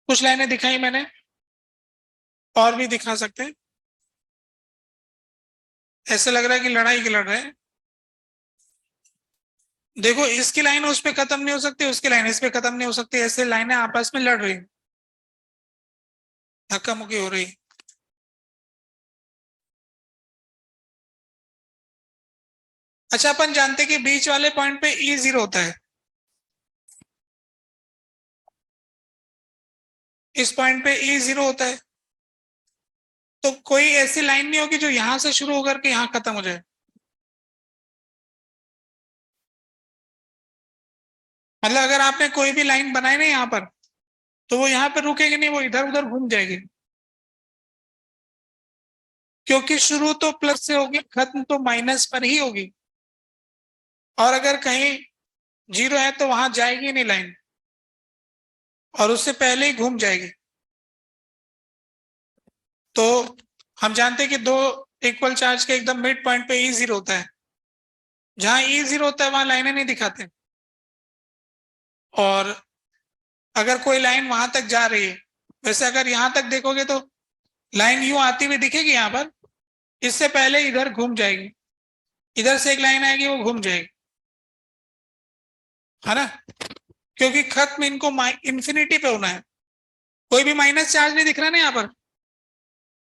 कुछ लाइनें दिखाई मैंने, और भी दिखा सकते हैं। ऐसे लग रहा है कि लड़ाई की लड़ रहे हैं। देखो, इसकी लाइन उस पे खत्म नहीं हो सकती, उसकी लाइन इस पे खत्म नहीं हो सकती, ऐसे लाइनें आपस में लड़ रही, धक्का मुक्की हो रही। अच्छा, अपन जानते हैं कि बीच वाले पॉइंट पे ई जीरो होता है, इस पॉइंट पे ई जीरो होता है, तो कोई ऐसी लाइन नहीं होगी जो यहां से शुरू होकर के यहां खत्म हो जाए। मतलब अगर आपने कोई भी लाइन बनाई ना यहाँ पर, तो वो यहाँ पर रुकेगी नहीं, वो इधर उधर घूम जाएगी, क्योंकि शुरू तो प्लस से होगी, खत्म तो माइनस पर ही होगी। और अगर कहीं जीरो है तो वहां जाएगी नहीं लाइन, और उससे पहले ही घूम जाएगी। तो हम जानते हैं कि दो इक्वल चार्ज के एकदम मिड पॉइंट पे ई जीरो होता है, जहां ई जीरो होता है वहां लाइनें नहीं दिखाते। और अगर कोई लाइन वहां तक जा रही है, वैसे अगर यहां तक देखोगे तो लाइन यूं आती हुई दिखेगी यहाँ पर, इससे पहले इधर घूम जाएगी, इधर से एक लाइन आएगी वो घूम जाएगी, है ना? क्योंकि खत्म इनको इंफिनिटी पे होना है, कोई भी माइनस चार्ज नहीं दिख रहा ना यहाँ पर,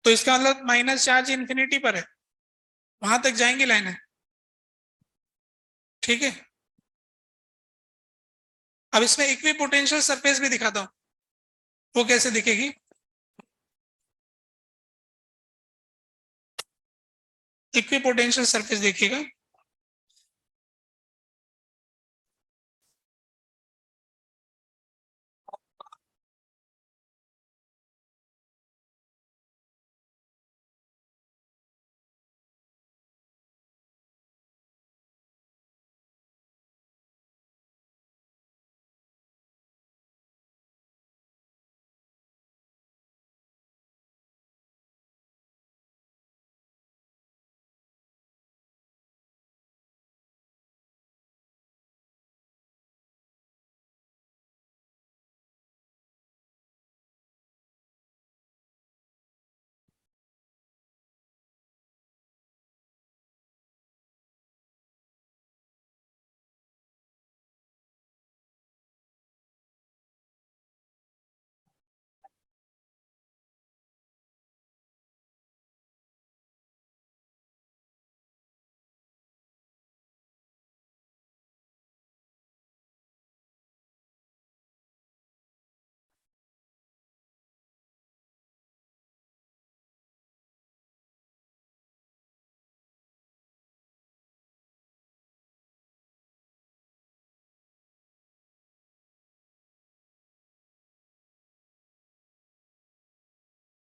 तो इसका मतलब माइनस चार्ज इंफिनिटी पर है, वहां तक जाएंगी लाइनें। ठीक है, अब इसमें इक्वी पोटेंशियल सरफेस भी दिखाता हूँ, वो कैसे दिखेगी। इक्वी पोटेंशियल सरफेस देखिएगा।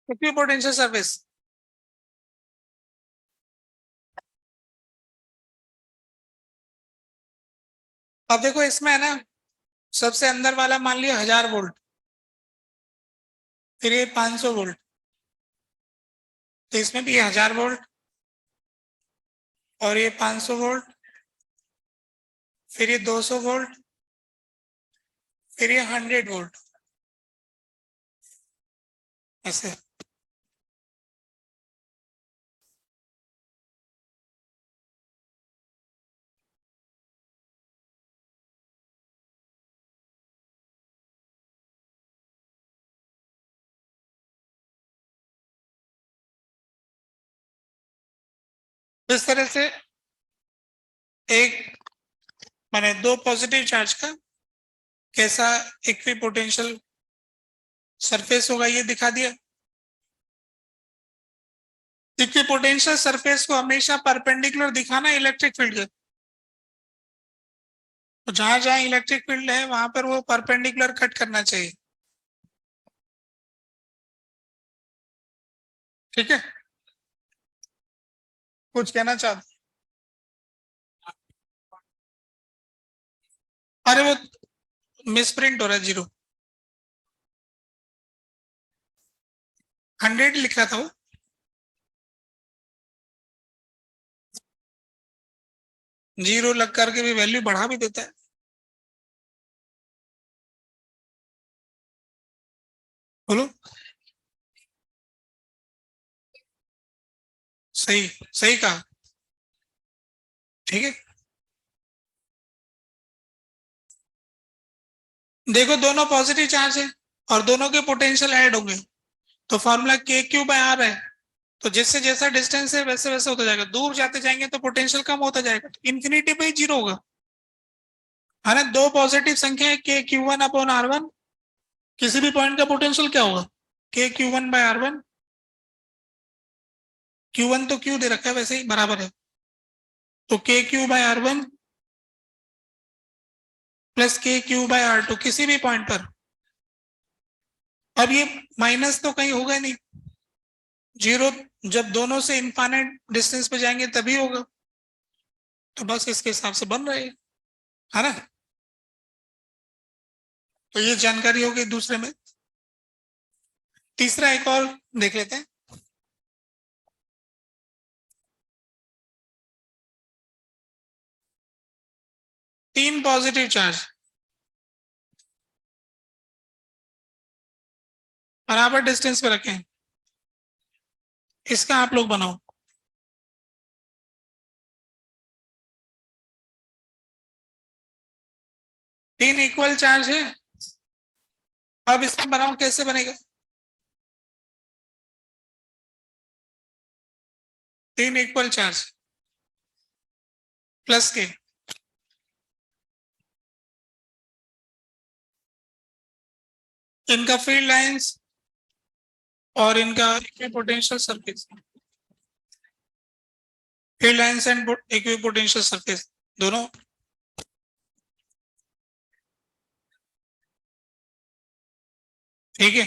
इक्वी पोटेंशियल सरफेस, अब देखो इसमें है ना, सबसे अंदर वाला मान लिया 1000 वोल्ट, फिर ये 500 वोल्ट, तो इसमें भी 1000 वोल्ट, और ये 500 वोल्ट, फिर ये 200 वोल्ट, फिर ये 100 वोल्ट, ऐसे। इस तरह से एक माने दो पॉजिटिव चार्ज का कैसा इक्विपोटेंशियल सरफेस होगा ये दिखा दिया। इक्विपोटेंशियल सरफेस को हमेशा परपेंडिकुलर दिखाना इलेक्ट्रिक फील्ड के, तो जहां जहां इलेक्ट्रिक फील्ड है वहां पर वो परपेंडिकुलर कट करना चाहिए। ठीक है, कुछ कहना चाहते? अरे वो मिसप्रिंट हो रहा है, 0 100 लिखा था वो। जीरो लग करके भी वैल्यू बढ़ा भी देता है। बोलो। सही, सही कहा। ठीक है, देखो दोनों पॉजिटिव चार्ज है और दोनों के पोटेंशियल ऐड होंगे, तो फॉर्मूला के क्यू बाय आर है। तो जिससे जैसा डिस्टेंस है वैसे वैसे होता जाएगा, दूर जाते जाएंगे तो पोटेंशियल कम होता जाएगा, तो इन्फिनिटी पे ही 0 होगा। है ना, दो पॉजिटिव संख्या है K Q one upon R one, किसी भी पॉइंट का पोटेंशियल क्या होगा, K Q one by R one. Q one तो क्यू दे रखा है वैसे ही बराबर है, तो K Q by R one plus K Q by R two किसी भी पॉइंट पर। अब ये माइनस तो कहीं होगा नहीं, 0 जब दोनों से इनफाइनाइट डिस्टेंस पे जाएंगे तभी होगा, तो बस इसके हिसाब से बन रहे है ना। तो ये जानकारी हो गई दूसरे में। तीसरा एक और देख लेते हैं। तीन पॉजिटिव चार्ज बराबर डिस्टेंस पे रखें, इसका आप लोग बनाओ। तीन इक्वल चार्ज है, अब इसका बनाओ कैसे बनेगा। तीन इक्वल चार्ज प्लस के, इनका फील्ड लाइंस और इनका equipotential surface, field lines and equipotential surface दोनों। ठीक है,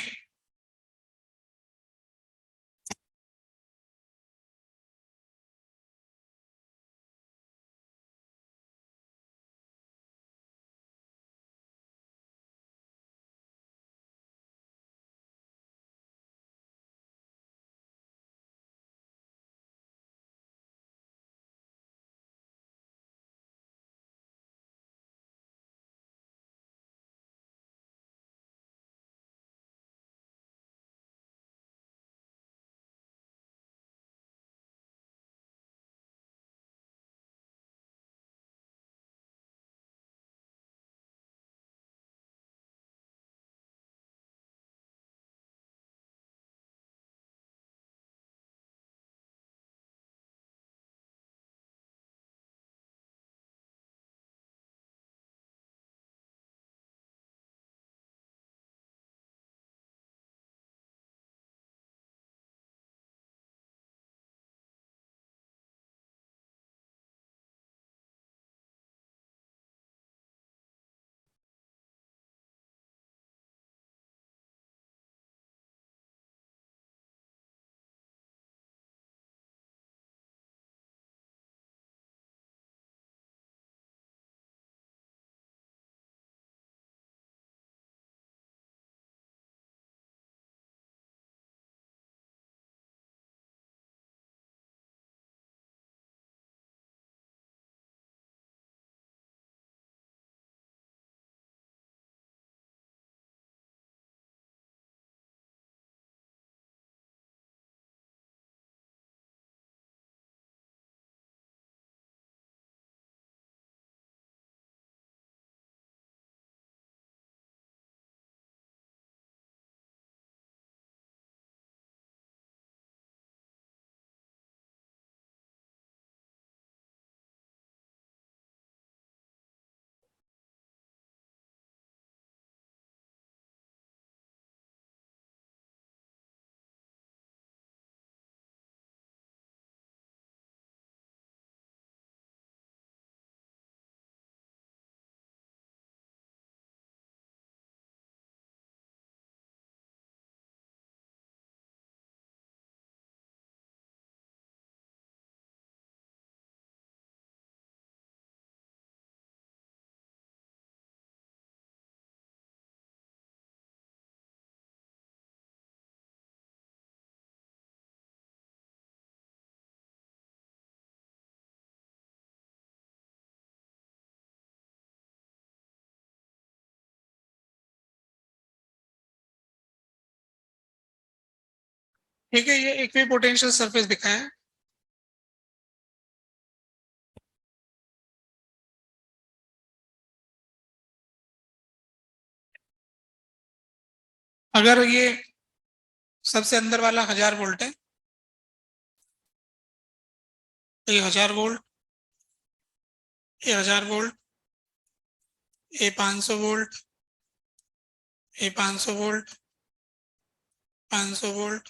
ठीक है, ये इक्विपोटेंशियल सरफेस दिखाया है। अगर ये सबसे अंदर वाला 1000 वोल्ट है, तो ये 1000 वोल्ट, ये 1000 वोल्ट, ये 500 वोल्ट, ये 500 वोल्ट, 500 वोल्ट,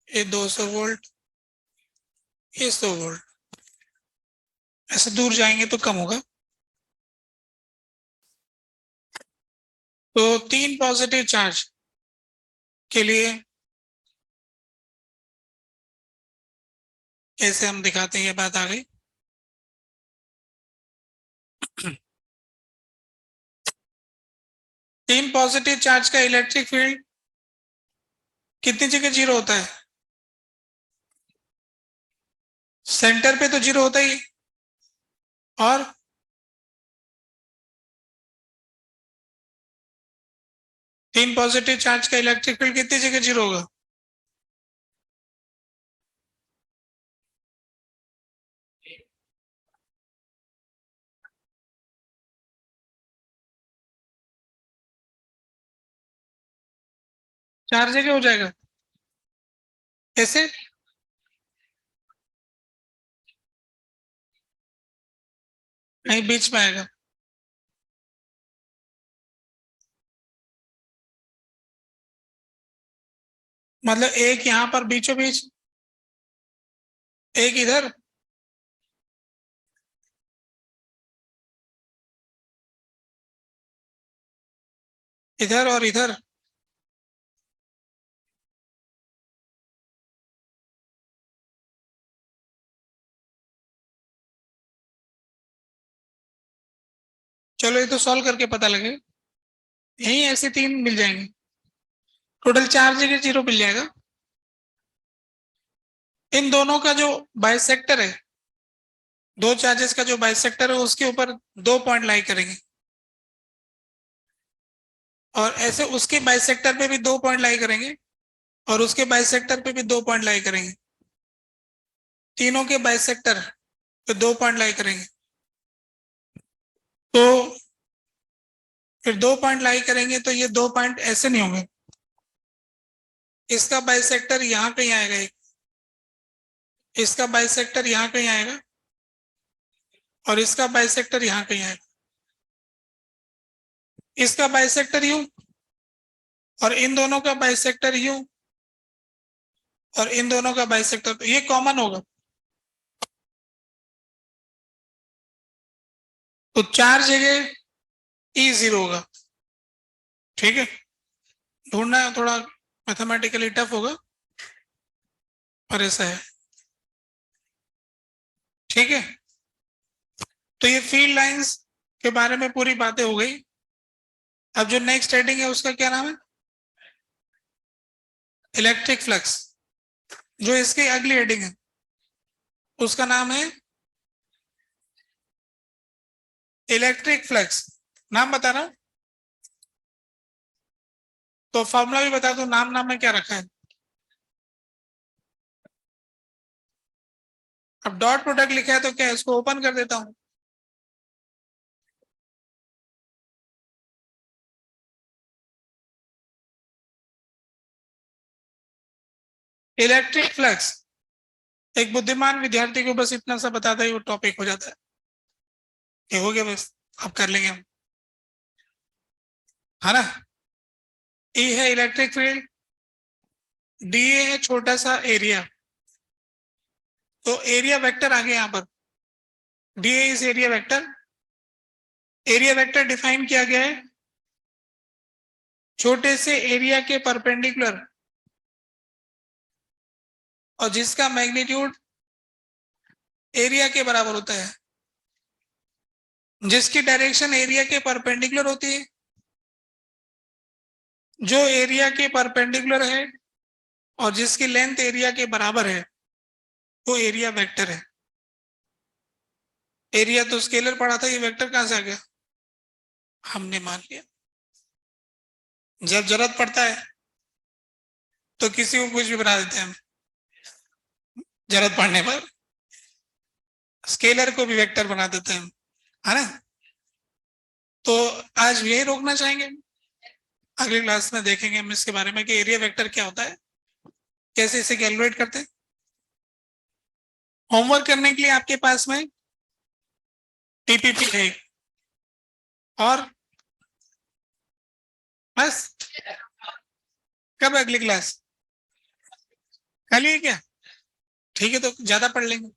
ये 200 वोल्ट, ये 100 वोल्ट। ऐसे दूर जाएंगे तो कम होगा। तो 3 पॉजिटिव चार्ज के लिए कैसे हम दिखाते हैं, ये बात आ गई। तीन पॉजिटिव चार्ज का इलेक्ट्रिक फील्ड कितनी जगह जीरो होता है? सेंटर पे तो जीरो होता ही, और तीन पॉजिटिव चार्ज का इलेक्ट्रिक फील्ड कितनी जगह जीरो होगा? चार जगह हो जाएगा। कैसे? नहीं, बीच में आएगा। मतलब एक यहाँ पर बीचों बीच, एक इधर, इधर और इधर। चलो ये तो सॉल्व करके पता लगे। यही ऐसे तीन मिल जाएंगे, टोटल चार जगह जीरो मिल जाएगा। इन दोनों का जो बाइसेक्टर है, दो चार्जेस का जो बाइसेक्टर है, उसके ऊपर 2 पॉइंट लाई करेंगे, और ऐसे उसके बाइसेक्टर पे भी 2 पॉइंट लाई करेंगे, और उसके बाइसेक्टर पे भी 2 पॉइंट लाई करेंगे। तीनों के बाइसेक्टर पे 2 पॉइंट लाई करेंगे, तो फिर 2 पॉइंट लाई करेंगे तो ये 2 पॉइंट ऐसे नहीं होंगे। इसका बाइसेक्टर यहाँ कहीं आएगा, एक इसका बाइसेक्टर यहाँ कहीं आएगा, और इसका बाइसेक्टर यहाँ कहीं आएगा। इसका बाइसेक्टर यूं, और इन दोनों का बाइसेक्टर यूं, और इन दोनों का बाइसेक्टर, तो ये कॉमन होगा। तो चार जगह ई जीरो होगा। ठीक है, ढूंढना थोड़ा मैथमेटिकली टफ होगा, पर ऐसा है। ठीक है, तो ये फील्ड लाइंस के बारे में पूरी बातें हो गई। अब जो नेक्स्ट हेडिंग है उसका क्या नाम है? Electric flux. जो इसकी अगली हेडिंग है उसका नाम है इलेक्ट्रिक फ्लक्स। नाम बता रहा हूं, तो फॉर्मूला भी बता दो, नाम नाम में क्या रखा है। अब डॉट प्रोडक्ट लिखा है तो क्या इसको ओपन कर देता हूं। इलेक्ट्रिक फ्लक्स, एक बुद्धिमान विद्यार्थी को बस इतना सा बताता ही वो टॉपिक हो जाता है कि हो गया बस, अब कर लेंगे हम, है ना। ई है इलेक्ट्रिक फील्ड, डी है छोटा सा एरिया, तो एरिया वेक्टर आ गया यहाँ पर, D is area vector. Area vector define किया गया है छोटे से एरिया के परपेंडिकुलर, और जिसका मैग्नीट्यूड एरिया के बराबर होता है, जिसकी डायरेक्शन एरिया के परपेंडिकुलर होती है। जो एरिया के परपेंडिकुलर है और जिसकी लेंथ एरिया के बराबर है, वो एरिया वेक्टर है। एरिया तो स्केलर पढ़ा था, ये वेक्टर कहां से आ गया? हमने मान लिया। जब जरूरत पड़ता है तो किसी को कुछ भी बना देते हैं हम जरूरत पड़ने पर। स्केलर को भी वेक्टर बना देते हैं, है ना। तो आज यही रोकना चाहेंगे। अगली क्लास में देखेंगे हम इसके बारे में कि एरिया वेक्टर क्या होता है, कैसे इसे कैलकुलेट करते हैं। होमवर्क करने के लिए आपके पास में टीपीपी है और बस। कब अगली क्लास? कल ही है क्या? ठीक है, तो ज्यादा पढ़ लेंगे।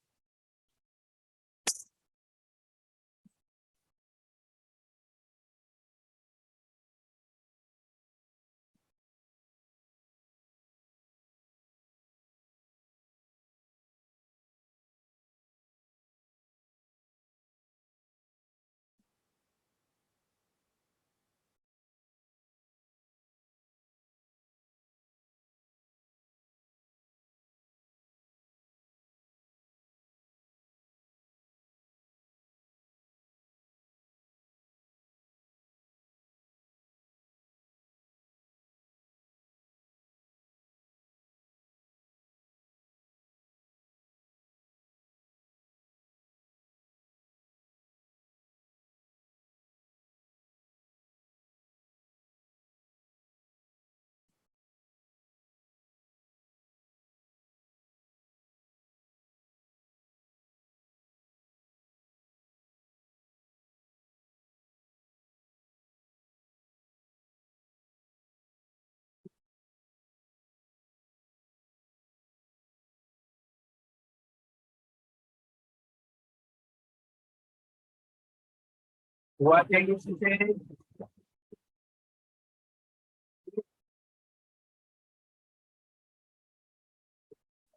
हुआ क्या किसी से?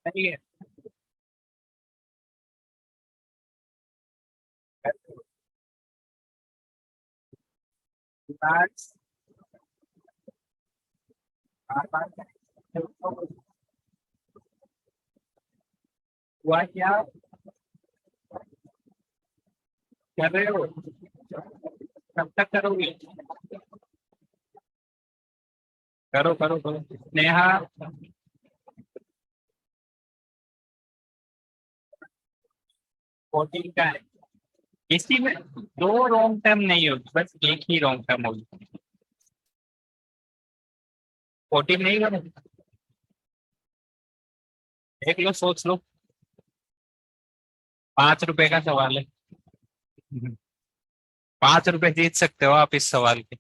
नहीं है। बात बात हुआ क्या कर रहे हो? कब तक करोगे? करो करो करो। नेहा, 14 का है। इसी में दो रॉन्ग टर्म नहीं होगी, बस एक ही रॉन्ग टर्म होगी। 14 नहीं करो। देख लो, सोच लो। 5 रुपए का सवाल है। 5 रुपए जीत सकते हो आप इस सवाल के।